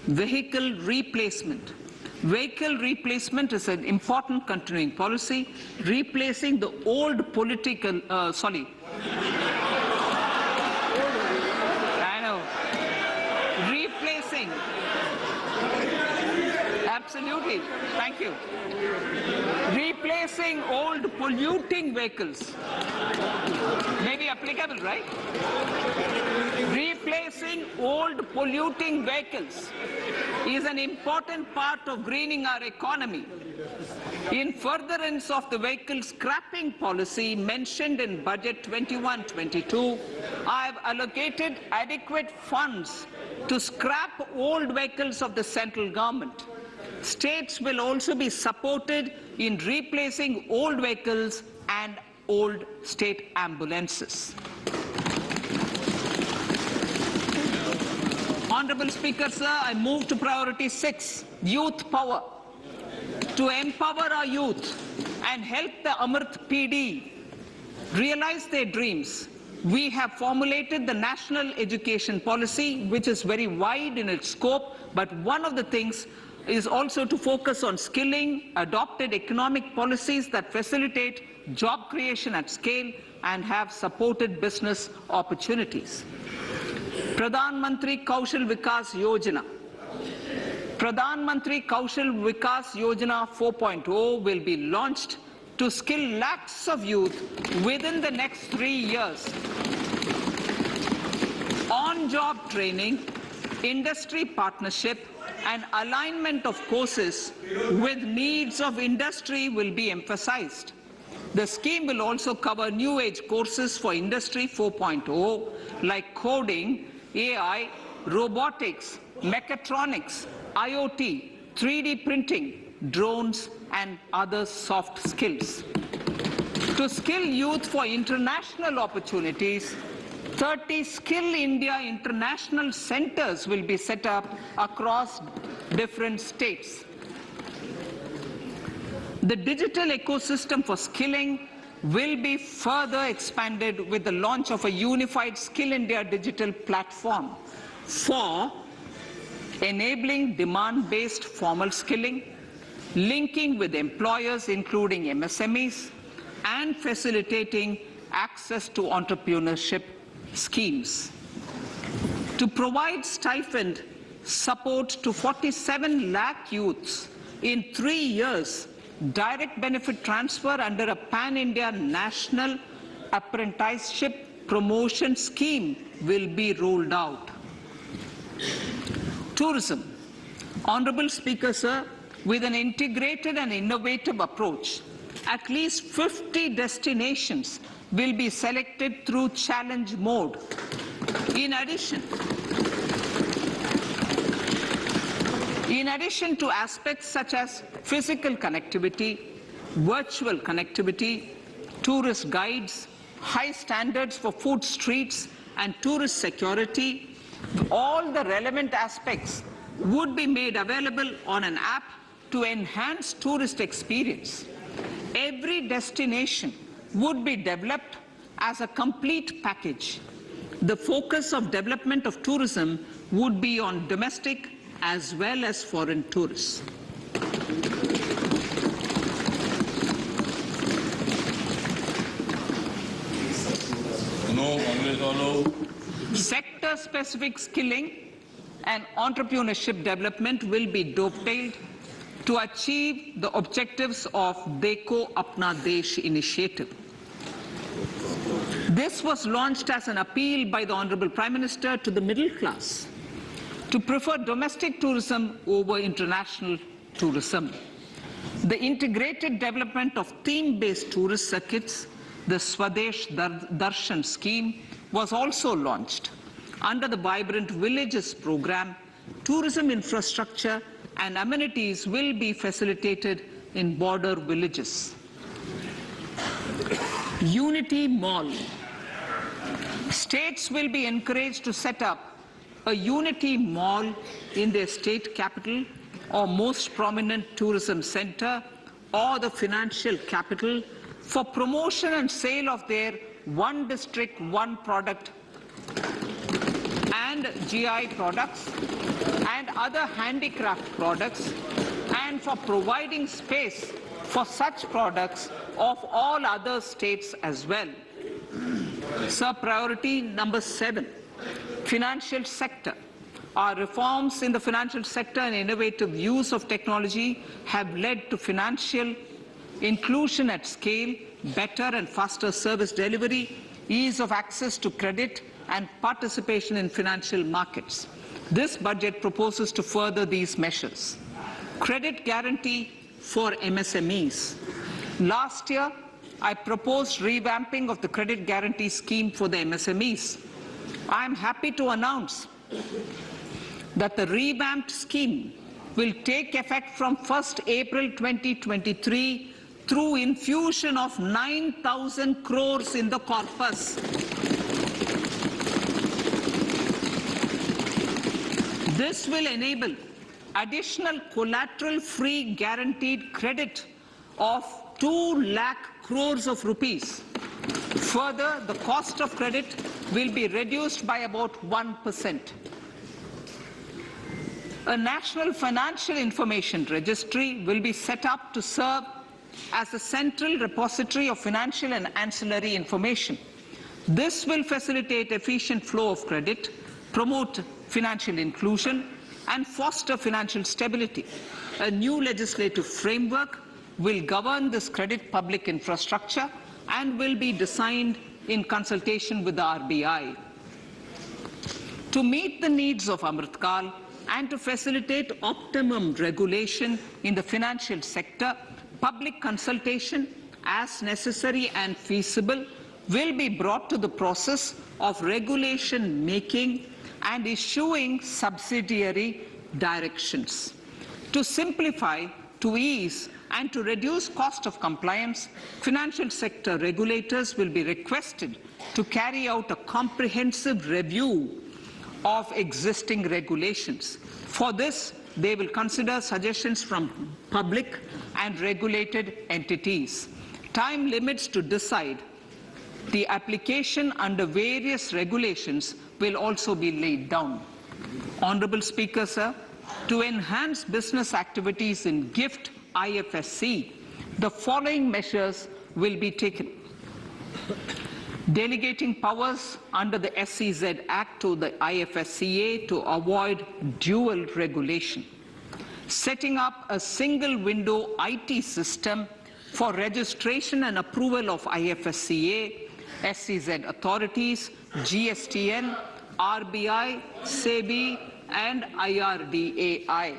Vehicle replacement. Vehicle replacement is an important continuing policy, replacing the old political, replacing, absolutely, thank you. Replacing old polluting vehicles. Maybe applicable, right? Replacing old polluting vehicles is an important part of greening our economy. In furtherance of the vehicle scrapping policy mentioned in Budget 21-22, I have allocated adequate funds to scrap old vehicles of the central government. States will also be supported in replacing old vehicles and old state ambulances. Honorable Speaker, sir, I move to priority 6, youth power. To empower our youth and help the Amrit PD realize their dreams, we have formulated the National Education Policy, which is very wide in its scope, but one of the things is also to focus on skilling, adopted economic policies that facilitate job creation at scale and have supported business opportunities. Pradhan Mantri Kaushal Vikas Yojana. Pradhan Mantri Kaushal Vikas Yojana 4.0 will be launched to skill lakhs of youth within the next 3 years. On-job training, industry partnership, and alignment of courses with needs of industry will be emphasized. The scheme will also cover new age courses for Industry 4.0 like coding, AI, robotics, mechatronics, IoT, 3D printing, drones, and other soft skills. To skill youth for international opportunities, 30 Skill India international centers will be set up across different states. The digital ecosystem for skilling will be further expanded with the launch of a unified Skill India digital platform for enabling demand-based formal skilling, linking with employers including MSMEs, and facilitating access to entrepreneurship schemes. To provide stipend support to 47 lakh youths in 3 years, direct benefit transfer under a pan-India national apprenticeship promotion scheme will be rolled out. Tourism. Honorable Speaker, sir, with an integrated and innovative approach, at least 50 destinations will be selected through challenge mode. In addition to aspects such as physical connectivity, virtual connectivity, tourist guides, high standards for food streets, and tourist security, all the relevant aspects would be made available on an app to enhance tourist experience. Every destination would be developed as a complete package. The focus of development of tourism would be on domestic as well as foreign tourists. Sector-specific skilling and entrepreneurship development will be dovetailed to achieve the objectives of Dekho Apna Desh initiative. This was launched as an appeal by the Honorable Prime Minister to the middle class to prefer domestic tourism over international tourism. The integrated development of theme-based tourist circuits, the Swadesh Darshan scheme, was also launched. Under the Vibrant Villages program, tourism infrastructure and amenities will be facilitated in border villages. Unity Mall. States will be encouraged to set up a Unity Mall in their state capital or most prominent tourism center or the financial capital for promotion and sale of their one district, one product and GI products and other handicraft products, and for providing space for such products of all other states as well. Sir, priority number 7, financial sector. Our reforms in the financial sector and innovative use of technology have led to financial inclusion at scale, better and faster service delivery, ease of access to credit, and participation in financial markets. This budget proposes to further these measures. Credit guarantee for MSMEs. Last year, I proposed revamping of the credit guarantee scheme for the MSMEs. I am happy to announce that the revamped scheme will take effect from 1st April 2023 through infusion of 9,000 crores in the corpus. This will enable additional collateral-free guaranteed credit of 2 lakh crores of rupees. Further, the cost of credit will be reduced by about 1%. A national financial information registry will be set up to serve as a central repository of financial and ancillary information. This will facilitate efficient flow of credit, promote financial inclusion, and foster financial stability. A new legislative framework will govern this credit public infrastructure and will be designed in consultation with the RBI. To meet the needs of Amritkal and to facilitate optimum regulation in the financial sector, public consultation, as necessary and feasible, will be brought to the process of regulation making and issuing subsidiary directions. To simplify, to ease, and to reduce cost of compliance, financial sector regulators will be requested to carry out a comprehensive review of existing regulations. For this, they will consider suggestions from public and regulated entities. Time limits to decide the application under various regulations will also be laid down. Honorable Speaker, sir, to enhance business activities in GIFT IFSC, the following measures will be taken. Delegating powers under the SEZ Act to the IFSCA to avoid dual regulation. Setting up a single window IT system for registration and approval of IFSCA, SEZ authorities, GSTN, RBI, SEBI, and IRDAI.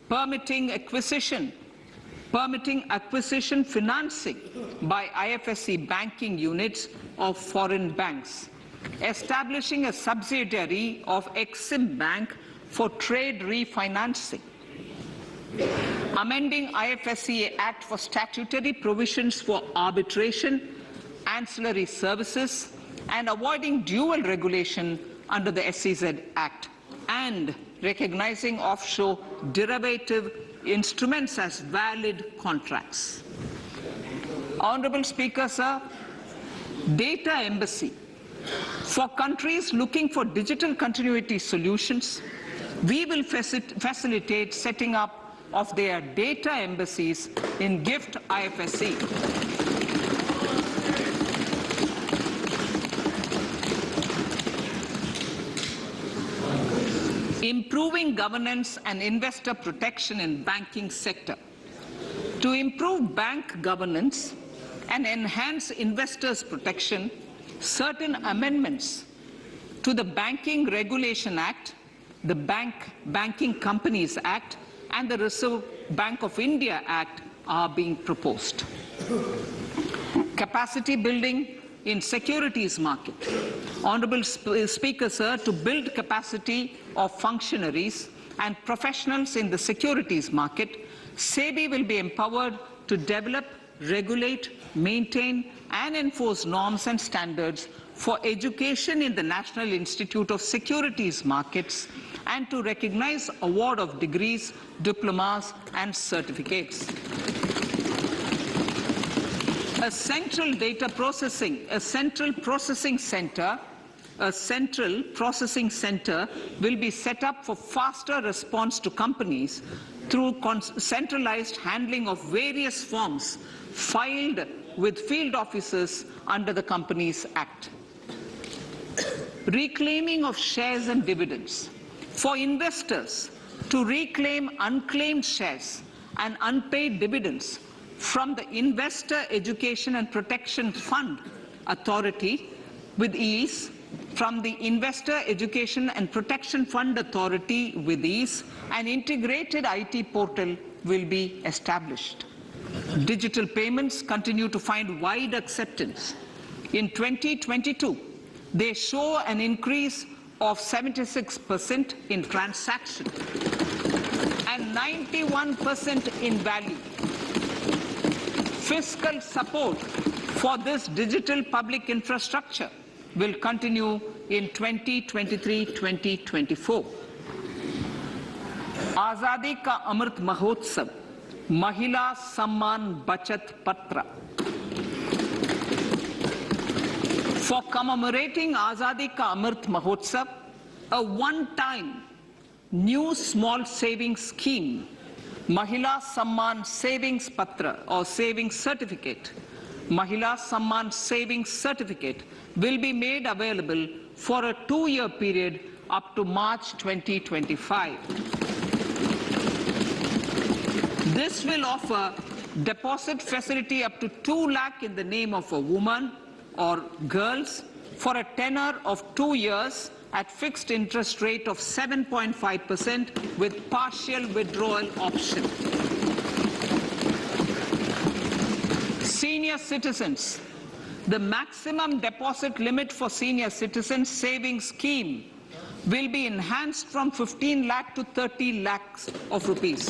Permitting acquisition financing by IFSC banking units of foreign banks. Establishing a subsidiary of Exim Bank for trade refinancing. Amending IFSCA Act for statutory provisions for arbitration, ancillary services, and avoiding dual regulation under the SEZ Act, and recognizing offshore derivative instruments as valid contracts. Honorable Speaker, sir, data embassy. For countries looking for digital continuity solutions, we will facilitate setting up of their data embassies in GIFT IFSC. Improving governance and investor protection in banking sector. To improve bank governance and enhance investors' protection, certain amendments to the Banking Regulation Act, the Banking Companies Act, and the Reserve Bank of India Act are being proposed. Capacity building in securities market. Honorable Speaker, sir, to build capacity of functionaries and professionals in the securities market, SEBI will be empowered to develop, regulate, maintain and enforce norms and standards for education in the National Institute of Securities Markets and to recognize award of degrees, diplomas and certificates. A central processing center will be set up for faster response to companies through centralized handling of various forms filed with field officers under the Companies Act. Reclaiming of shares and dividends. For investors to reclaim unclaimed shares and unpaid dividends from the Investor Education and Protection Fund Authority with ease, from the Investor Education and Protection Fund Authority with ease, an integrated IT portal will be established. Digital payments continue to find wide acceptance. In 2022, they show an increase of 76% in transaction and 91% in value. Fiscal support for this digital public infrastructure will continue in 2023-2024. Azadi ka Amrit Mahotsav, Mahila Samman Bachat Patra. For commemorating Azadi Ka Amrit Mahotsav, a one-time new small savings scheme, Mahila Samman Savings Patra or Savings Certificate, Mahila Samman Savings Certificate will be made available for a 2-year period up to March 2025. This will offer deposit facility up to 2 lakh in the name of a woman or girls for a tenure of 2 years at fixed interest rate of 7.5% with partial withdrawal option. Senior citizens. The maximum deposit limit for senior citizens savings scheme will be enhanced from 15 lakh to 30 lakhs of rupees.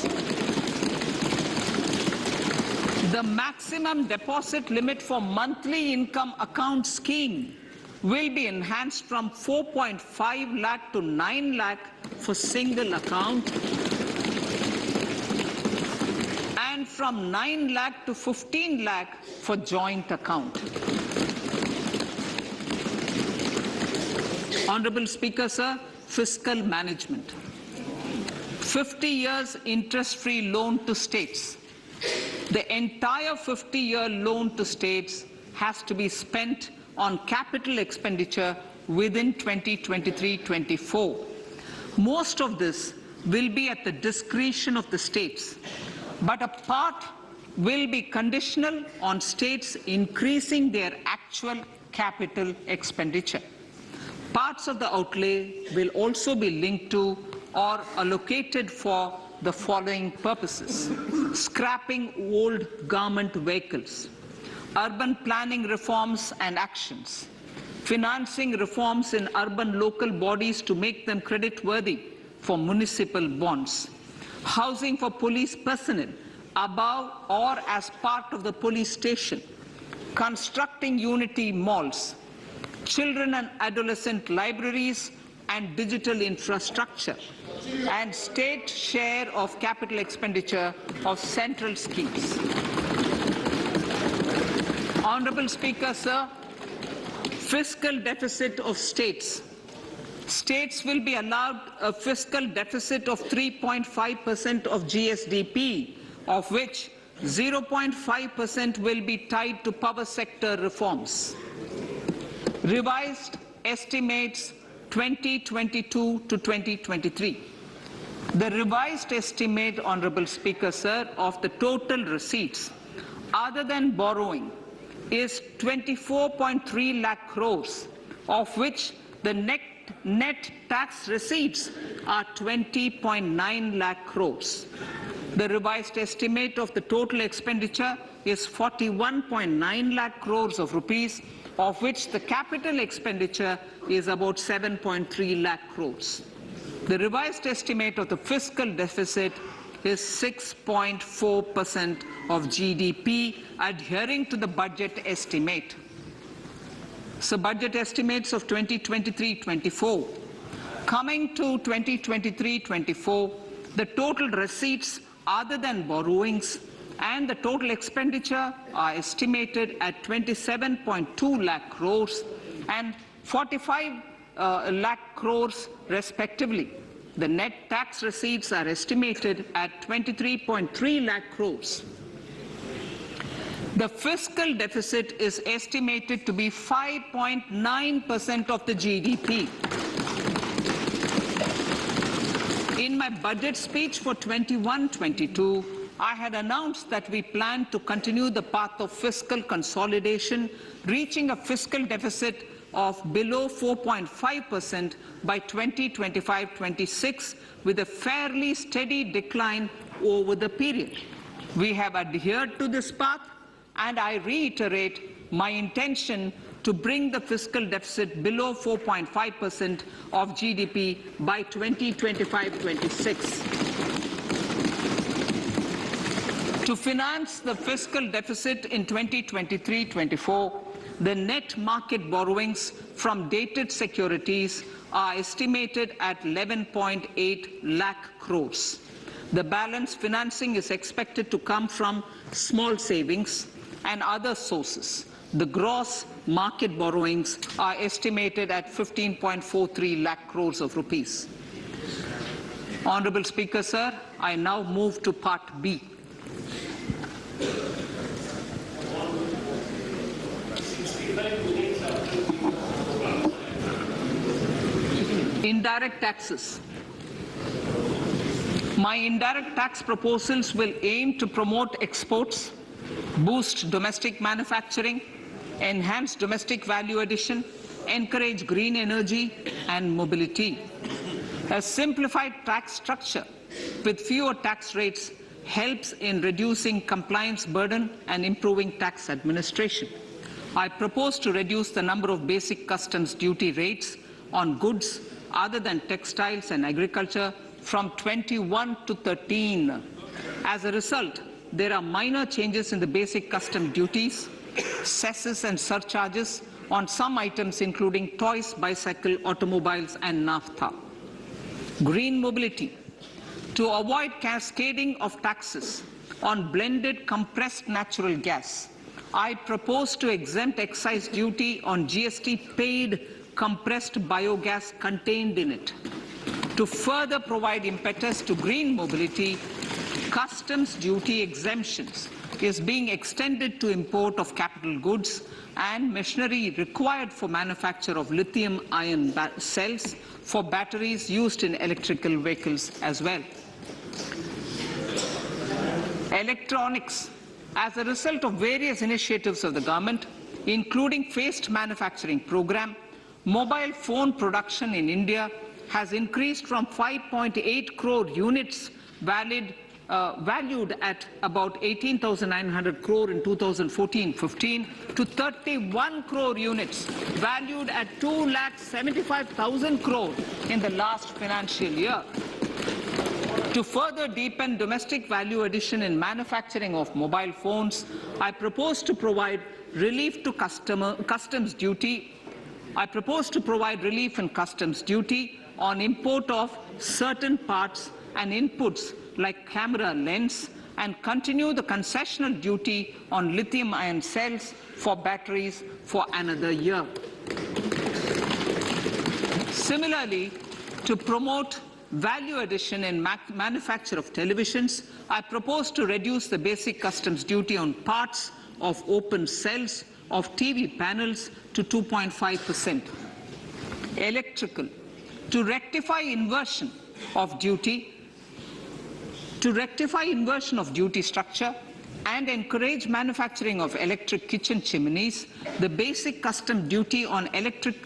The maximum deposit limit for monthly income account scheme will be enhanced from 4.5 lakh to 9 lakh for single account and from 9 lakh to 15 lakh for joint account. Honorable Speaker, sir, fiscal management. 50 years interest-free loan to states. The entire 50-year loan to states has to be spent on capital expenditure within 2023-24. Most of this will be at the discretion of the states, but a part will be conditional on states increasing their actual capital expenditure. Parts of the outlay will also be linked to or allocated for the following purposes: scrapping old government vehicles, urban planning reforms and actions, financing reforms in urban local bodies to make them creditworthy for municipal bonds, housing for police personnel above or as part of the police station, constructing unity malls, children and adolescent libraries and digital infrastructure, and state share of capital expenditure of central schemes. Honorable Speaker, sir, fiscal deficit of states. States will be allowed a fiscal deficit of 3.5% of GSDP, of which 0.5% will be tied to power sector reforms. Revised estimates 2022 to 2023. The revised estimate, Honorable Speaker, sir, of the total receipts other than borrowing is 24.3 lakh crores, of which the net tax receipts are 20.9 lakh crores. The revised estimate of the total expenditure is 41.9 lakh crores of rupees, of which the capital expenditure is about 7.3 lakh crores. The revised estimate of the fiscal deficit is 6.4% of GDP, adhering to the budget estimate. So budget estimates of 2023-24. Coming to 2023-24, the total receipts other than borrowings and the total expenditure are estimated at 27.2 lakh crores and 45 lakh crores respectively. The net tax receipts are estimated at 23.3 lakh crores. The fiscal deficit is estimated to be 5.9% of the GDP. In my budget speech for 21-22, I had announced that we plan to continue the path of fiscal consolidation, reaching a fiscal deficit of below 4.5% by 2025-26, with a fairly steady decline over the period. We have adhered to this path, and I reiterate my intention to bring the fiscal deficit below 4.5% of GDP by 2025-26. To finance the fiscal deficit in 2023-24, the net market borrowings from dated securities are estimated at 11.8 lakh crores. The balance financing is expected to come from small savings and other sources. The gross market borrowings are estimated at 15.43 lakh crores of rupees. Honorable Speaker, sir, I now move to Part B. Indirect taxes. My indirect tax proposals will aim to promote exports, boost domestic manufacturing, enhance domestic value addition, encourage green energy and mobility. A simplified tax structure with fewer tax rates helps in reducing compliance burden and improving tax administration. I propose to reduce the number of basic customs duty rates on goods other than textiles and agriculture from 21 to 13. As a result, there are minor changes in the basic custom duties, cesses and surcharges on some items including toys, bicycle, automobiles and naphtha. Green mobility. To avoid cascading of taxes on blended compressed natural gas, I propose to exempt excise duty on GST paid compressed biogas contained in it. To further provide impetus to green mobility, customs duty exemptions is being extended to import of capital goods and machinery required for manufacture of lithium-ion cells for batteries used in electrical vehicles as well. Electronics. As a result of various initiatives of the government, including phased manufacturing program, mobile phone production in India has increased from 5.8 crore units valued at about 18,900 crore in 2014-15 to 31 crore units valued at 2,75,000 crore in the last financial year. To further deepen domestic value addition in manufacturing of mobile phones, I propose to provide relief to customs duty. I propose to provide relief in customs duty on import of certain parts and inputs like camera lens and continue the concessional duty on lithium-ion cells for batteries for another year. Similarly, to promote value addition in manufacture of televisions, I propose to reduce the basic customs duty on parts of open cells of TV panels to 2.5%. Electrical. To rectify inversion of duty structure and encourage manufacturing of electric kitchen chimneys, the basic custom duty on electric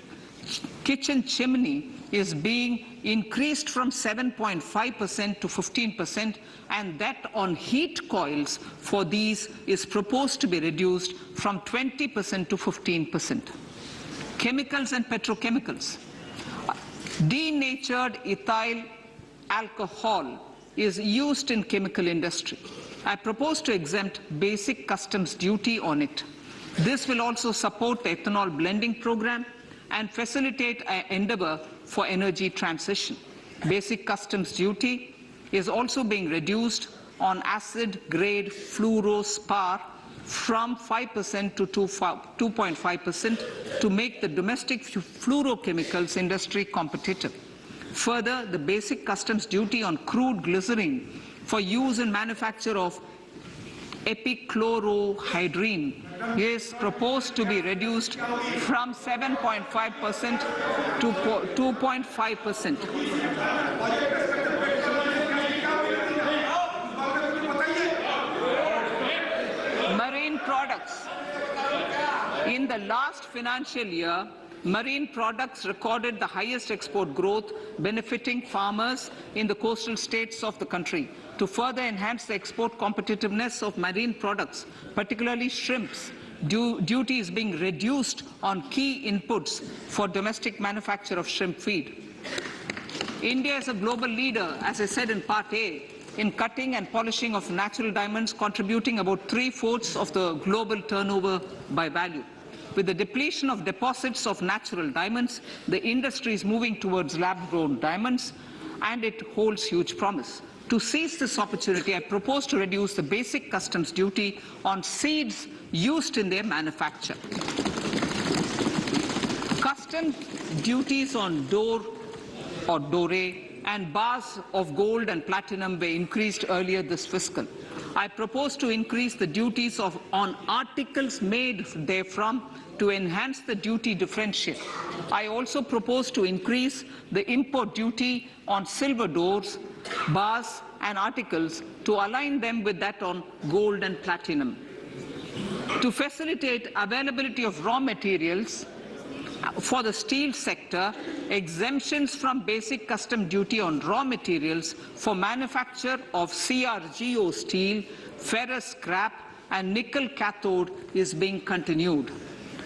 kitchen chimney is being increased from 7.5% to 15%, and that on heat coils for these is proposed to be reduced from 20% to 15%. Chemicals and petrochemicals. Denatured ethyl alcohol is used in chemical industry. I propose to exempt basic customs duty on it. This will also support the ethanol blending program and facilitate an endeavor for energy transition. Basic customs duty is also being reduced on acid-grade fluorospar from 5% to 2.5% to make the domestic fluorochemicals industry competitive. Further, the basic customs duty on crude glycerin for use in manufacture of epichlorohydrin is proposed to be reduced from 7.5% to 2.5%. Marine products. In the last financial year, marine products recorded the highest export growth, benefiting farmers in the coastal states of the country. To further enhance the export competitiveness of marine products, particularly shrimps, duty is being reduced on key inputs for domestic manufacture of shrimp feed. India is a global leader, as I said in Part A, in cutting and polishing of natural diamonds, contributing about 3/4 of the global turnover by value. With the depletion of deposits of natural diamonds, the industry is moving towards lab-grown diamonds, and it holds huge promise. To seize this opportunity, I propose to reduce the basic customs duty on seeds used in their manufacture. Customs duties on dore or doré and bars of gold and platinum were increased earlier this fiscal. I propose to increase the duties on articles made therefrom to enhance the duty differential. I also propose to increase the import duty on silver doors, bars and articles to align them with that on gold and platinum. To facilitate availability of raw materials for the steel sector, exemptions from basic custom duty on raw materials for manufacture of CRGO steel, ferrous scrap and nickel cathode is being continued.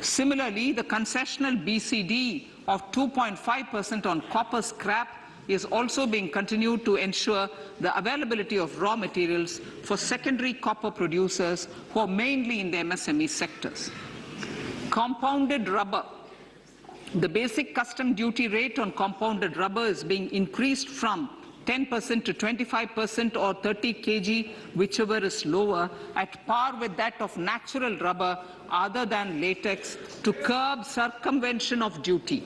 Similarly, the concessional BCD of 2.5% on copper scrap is also being continued to ensure the availability of raw materials for secondary copper producers who are mainly in the MSME sectors. Compounded rubber. The basic custom duty rate on compounded rubber is being increased from 10% to 25% or 30 kg, whichever is lower, at par with that of natural rubber other than latex, to curb circumvention of duty.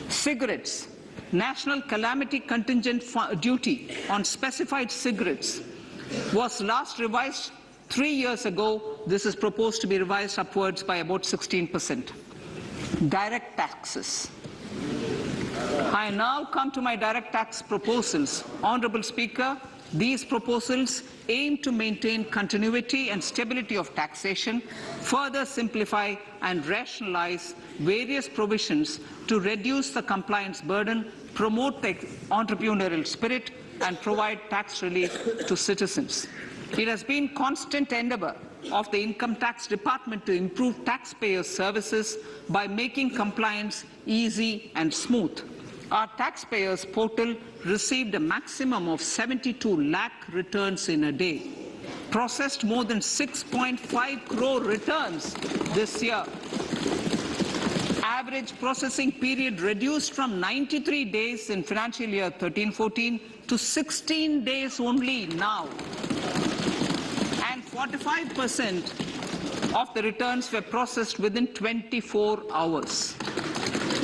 Cigarettes. National calamity contingent duty on specified cigarettes was last revised 3 years ago. This is proposed to be revised upwards by about 16%. Direct taxes. I now come to my direct tax proposals. Honourable Speaker, these proposals aim to maintain continuity and stability of taxation, further simplify and rationalize various provisions to reduce the compliance burden, promote the entrepreneurial spirit, and provide tax relief to citizens. It has been constant endeavour of the Income Tax Department to improve taxpayers' services by making compliance easy and smooth. Our taxpayers portal received a maximum of 72 lakh returns in a day, processed more than 6.5 crore returns this year. Average processing period reduced from 93 days in financial year 13-14 to 16 days only now. And 45% of the returns were processed within 24 hours.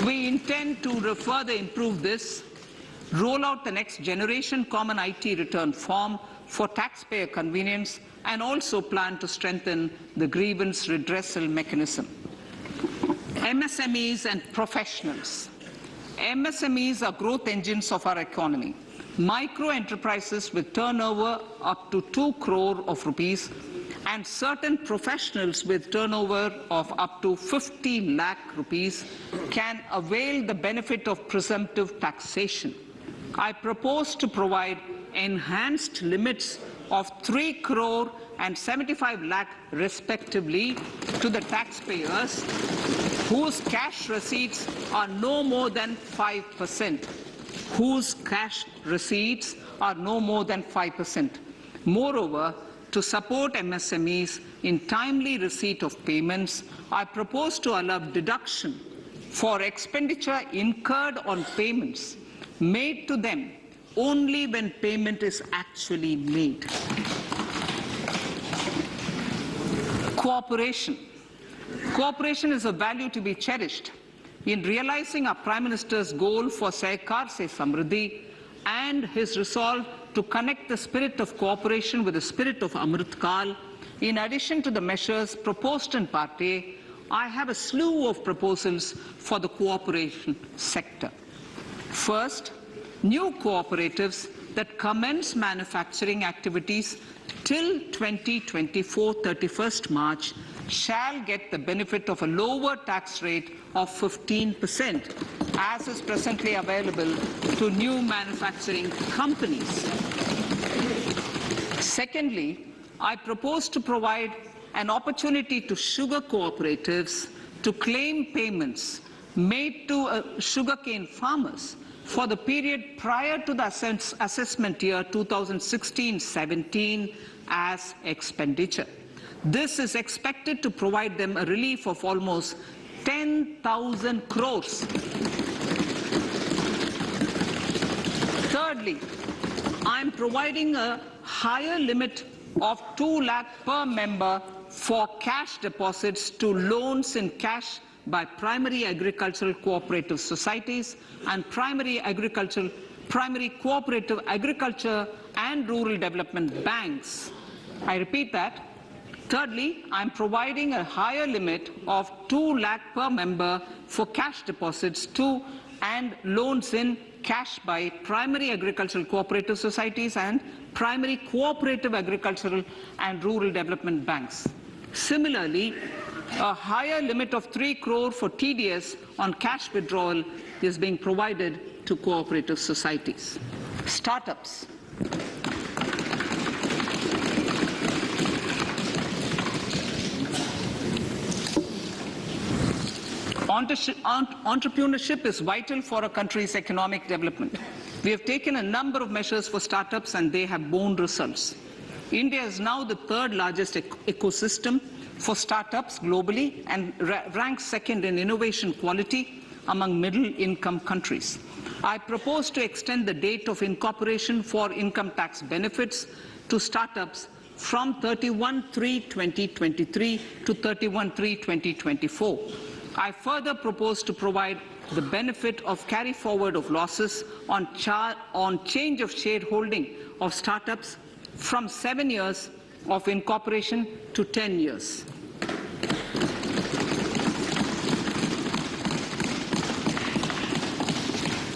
We intend to further improve this, roll out the next generation common IT return form for taxpayer convenience, and also plan to strengthen the grievance redressal mechanism. MSMEs and professionals. MSMEs are growth engines of our economy. Micro enterprises with turnover up to 2 crore of rupees and certain professionals with turnover of up to 50 lakh rupees can avail the benefit of presumptive taxation. I propose to provide enhanced limits of 3 crore and 75 lakh respectively to the taxpayers whose cash receipts are no more than 5%. Whose cash receipts are no more than 5%. Moreover, to support MSMEs in timely receipt of payments, I propose to allow deduction for expenditure incurred on payments made to them only when payment is actually made. Cooperation. Cooperation is a value to be cherished. In realizing our Prime Minister's goal for Sehkar Se Samriddhi and his resolve to connect the spirit of cooperation with the spirit of Amrit Kal, in addition to the measures proposed in Part A, I have a slew of proposals for the cooperation sector. First, new cooperatives that commence manufacturing activities till 2024, 31st March, shall get the benefit of a lower tax rate of 15%, as is presently available to new manufacturing companies. Secondly, I propose to provide an opportunity to sugar cooperatives to claim payments made to sugarcane farmers for the period prior to the assessment year 2016-17 as expenditure. This is expected to provide them a relief of almost 10,000 crores. Thirdly, I am providing a higher limit of 2 lakh per member for cash deposits to loans in cash by primary agricultural cooperative societies and primary cooperative agriculture and rural development banks. I repeat that. Thirdly, I am providing a higher limit of 2 lakh per member for cash deposits to and loans in cash by primary agricultural cooperative societies and primary cooperative agricultural and rural development banks. Similarly, a higher limit of 3 crore for TDS on cash withdrawal is being provided to cooperative societies. Startups. Entrepreneurship is vital for a country's economic development. We have taken a number of measures for startups and they have borne results. India is now the third largest ecosystem for startups globally and ranks second in innovation quality among middle-income countries. I propose to extend the date of incorporation for income tax benefits to startups from 31/3/2023 to 31/3/2024. I further propose to provide the benefit of carry forward of losses on change of shareholding of startups from 7 years of incorporation to 10 years.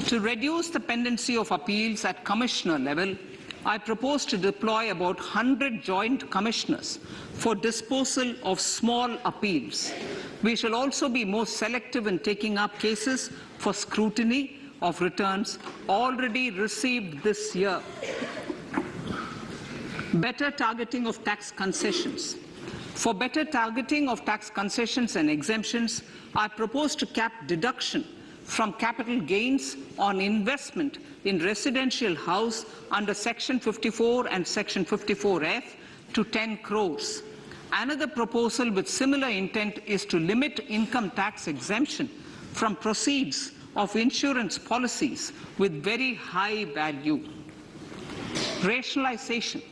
To reduce the pendency of appeals at commissioner level, I propose to deploy about 100 joint commissioners for disposal of small appeals. We shall also be more selective in taking up cases for scrutiny of returns already received this year. Better targeting of tax concessions. For better targeting of tax concessions and exemptions, I propose to cap deduction from capital gains on investment in residential house under Section 54 and Section 54F to 10 crores. Another proposal with similar intent is to limit income tax exemption from proceeds of insurance policies with very high value. Rationalization.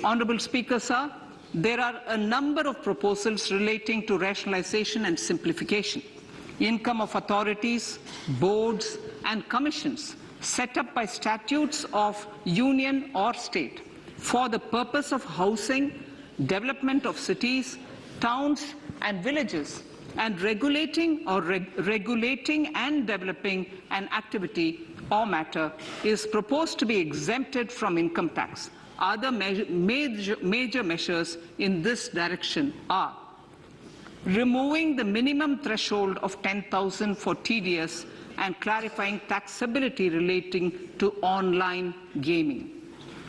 Honourable Speaker, sir, there are a number of proposals relating to rationalization and simplification. Income of authorities, boards and commissions set up by statutes of union or state for the purpose of housing, development of cities, towns and villages, and regulating and developing an activity or matter is proposed to be exempted from income tax. Other major measures in this direction are removing the minimum threshold of 10,000 for TDS and clarifying taxability relating to online gaming,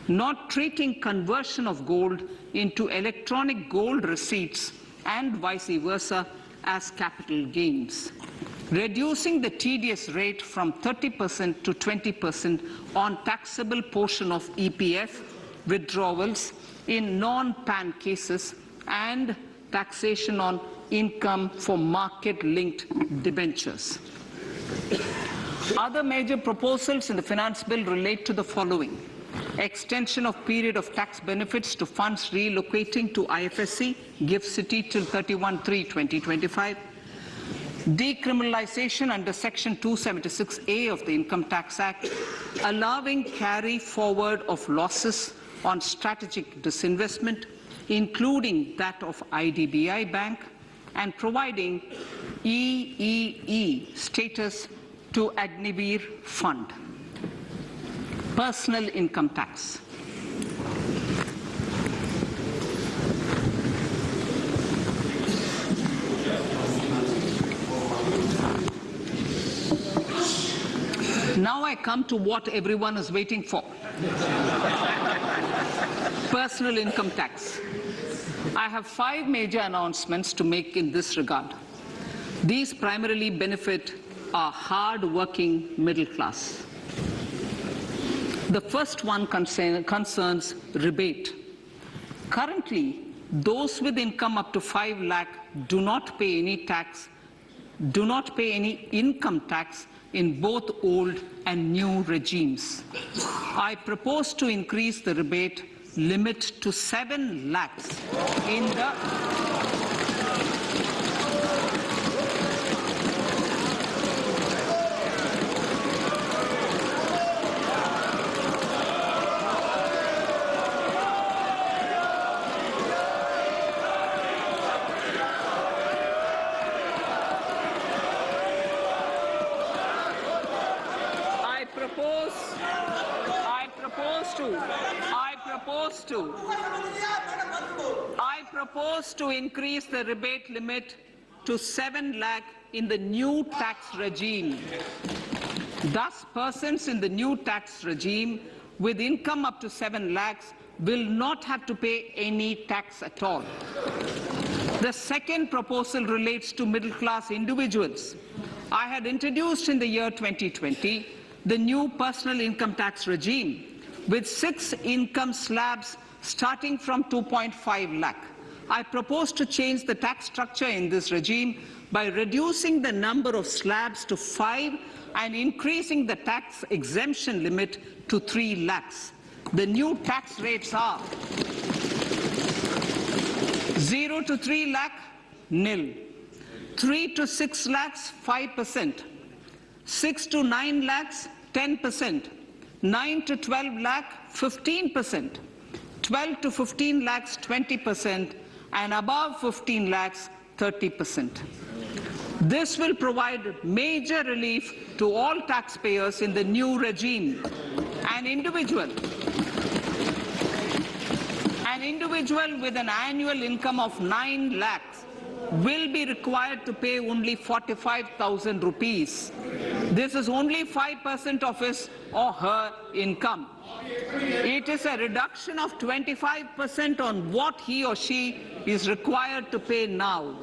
not treating conversion of gold into electronic gold receipts and vice versa as capital gains, reducing the TDS rate from 30% to 20% on taxable portion of EPF withdrawals in non-PAN cases, and taxation on income for market-linked debentures. Other major proposals in the finance bill relate to the following: extension of period of tax benefits to funds relocating to IFSC, GIFT City till 31/3/2025, decriminalization under Section 276A of the Income Tax Act, allowing carry forward of losses on strategic disinvestment, including that of IDBI Bank, and providing EEE status to Agnivir Fund. Personal income tax. Now I come to what everyone is waiting for. Personal income tax. I have 5 major announcements to make in this regard. These primarily benefit our hard-working middle class. The first one concerns rebate. Currently, those with income up to 5 lakh do not pay any income tax in both old and new regimes. I propose to increase the rebate limit to 7 lakhs in the I propose to increase the rebate limit to 7 lakh in the new tax regime. Thus, persons in the new tax regime with income up to 7 lakhs will not have to pay any tax at all. The second proposal relates to middle-class individuals. I had introduced in the year 2020 the new personal income tax regime with 6 income slabs starting from 2.5 lakh. I propose to change the tax structure in this regime by reducing the number of slabs to 5 and increasing the tax exemption limit to 3 lakhs. The new tax rates are 0 to 3 lakh, nil. 3 to 6 lakhs, 5%. 6 to 9 lakhs, 10%. 9 to 12 lakh, 15%. 12 to 15 lakhs, 20%. And above 15 lakhs, 30%. This will provide major relief to all taxpayers in the new regime. An individual with an annual income of 9 lakhs will be required to pay only 45,000 rupees. This is only 5% of his or her income. It is a reduction of 25% on what he or she is required to pay now.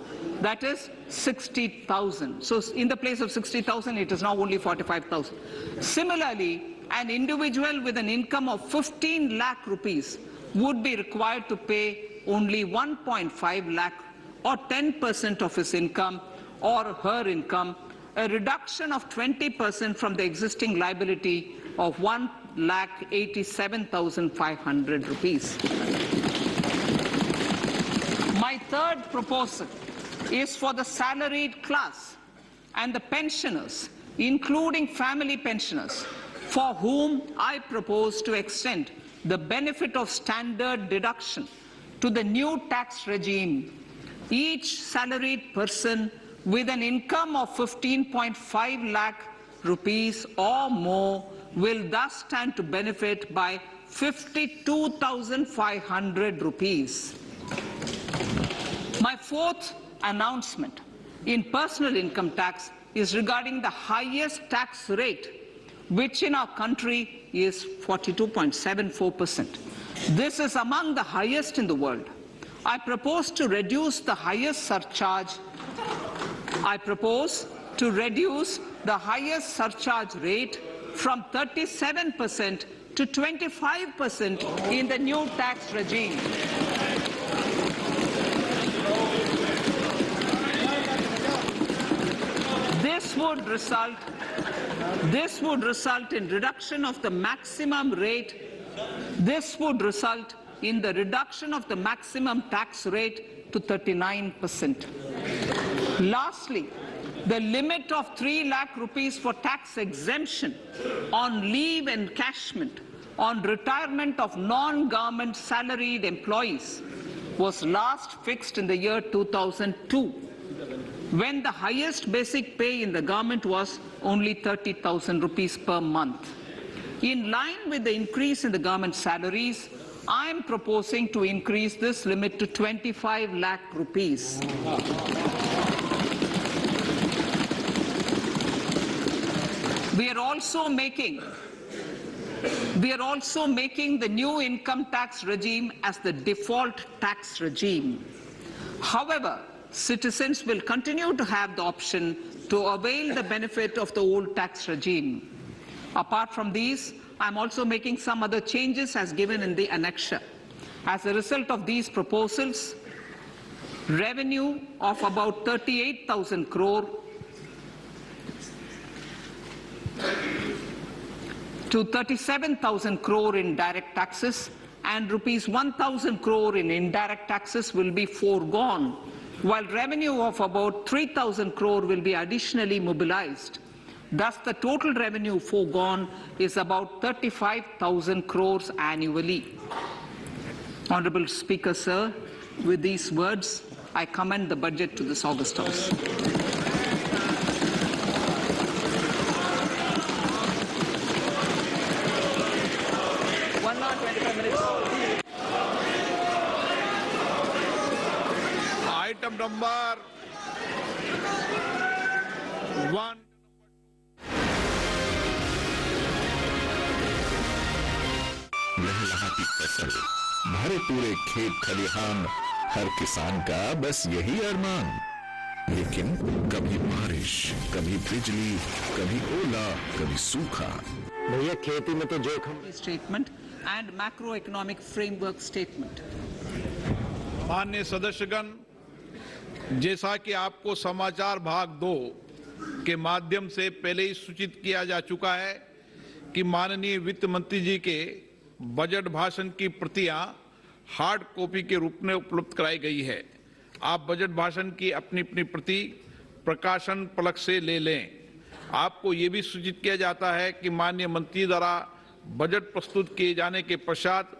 That is 60,000. So in the place of 60,000, it is now only 45,000. Similarly, an individual with an income of 15 lakh rupees would be required to pay only 1.5 lakh or 10% of his income or her income, a reduction of 20% from the existing liability of 1,87,500 rupees. My third proposal is for the salaried class and the pensioners, including family pensioners, for whom I propose to extend the benefit of standard deduction to the new tax regime. Each salaried person with an income of 15.5 lakh rupees or more will thus stand to benefit by 52,500 rupees. My fourth announcement in personal income tax is regarding the highest tax rate, which in our country is 42.74%. This is among the highest in the world. I propose to reduce the highest surcharge rate from 37% to 25% in the new tax regime. This would result in reduction of the maximum rate. This would result in the reduction of the maximum tax rate to 39%. Lastly, the limit of 3 lakh rupees for tax exemption on leave encashment on retirement of non-government salaried employees was last fixed in the year 2002, when the highest basic pay in the government was only 30,000 rupees per month. In line with the increase in the government salaries, I am proposing to increase this limit to 25 lakh rupees. We are also making the new income tax regime as the default tax regime. However, citizens will continue to have the option to avail the benefit of the old tax regime. Apart from these, I am also making some other changes as given in the annexure. As a result of these proposals, revenue of about 38,000 crore to 37,000 crore in direct taxes and rupees 1,000 crore in indirect taxes will be foregone, while revenue of about 3,000 crore will be additionally mobilized. Thus, the total revenue foregone is about 35,000 crores annually. Honorable Speaker, sir, with these words, I commend the budget to this August House. Item number 1. लहलहाती फसल, भरे पूरे खेत खलिहान, हर किसान का बस यही अरमान। लेकिन कभी बारिश, कभी बिजली, कभी ओला, कभी सूखा। भैया खेती में तो जोखिम। Statement and macroeconomic framework statement. माननीय सदस्यगण, जैसा कि आपको समाचार भाग 2 के माध्यम से पहले ही सूचित किया जा चुका है कि माननीय वित्त मंत्री जी के बजट भाषण की प्रतियां हार्ड कॉपी के रूप में उपलब्ध कराई गई है। आप बजट भाषण की अपनी अपनी प्रति प्रकाशन पलक से ले लें। आपको ये भी सूचित किया जाता है कि माननीय मंत्री द्वारा बजट प्रस्तुत किए जाने के पश्चात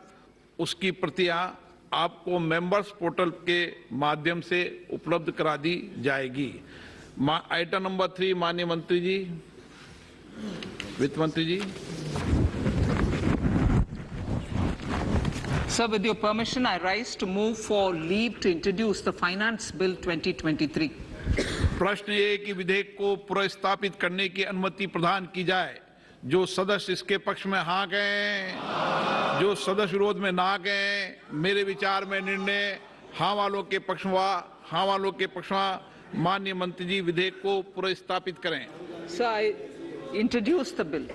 उसकी प्रतियां आपको मेंबर्स पोर्टल के माध्यम से उपलब्ध करा दी जाएगी। आइटम नंबर 3, माननीय मंत्री जी, वित्त मंत्री जी। Sir, with your permission, I rise to move for leave to introduce the Finance Bill 2023. प्रश्न ये कि विधेयक को पुनर्स्थापित करने की अनुमति प्रदान की जाए। जो सदस्य इसके पक्ष में हाँ गए, जो सदस्य विरोध में ना गए, मेरे विचार में निर्णय हाँ वालों के पक्ष में, हाँ वालों के पक्ष में माननीय मंत्री जी विधेयक को पुनर्स्थापित करें। Sir, I introduce the bill.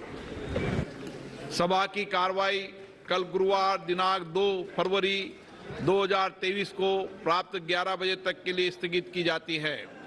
सभा की कार्रवाई कल गुरुवार दिनांक 2 फरवरी 2023 को प्राप्त 11 बजे तक के लिए स्थगित की जाती है।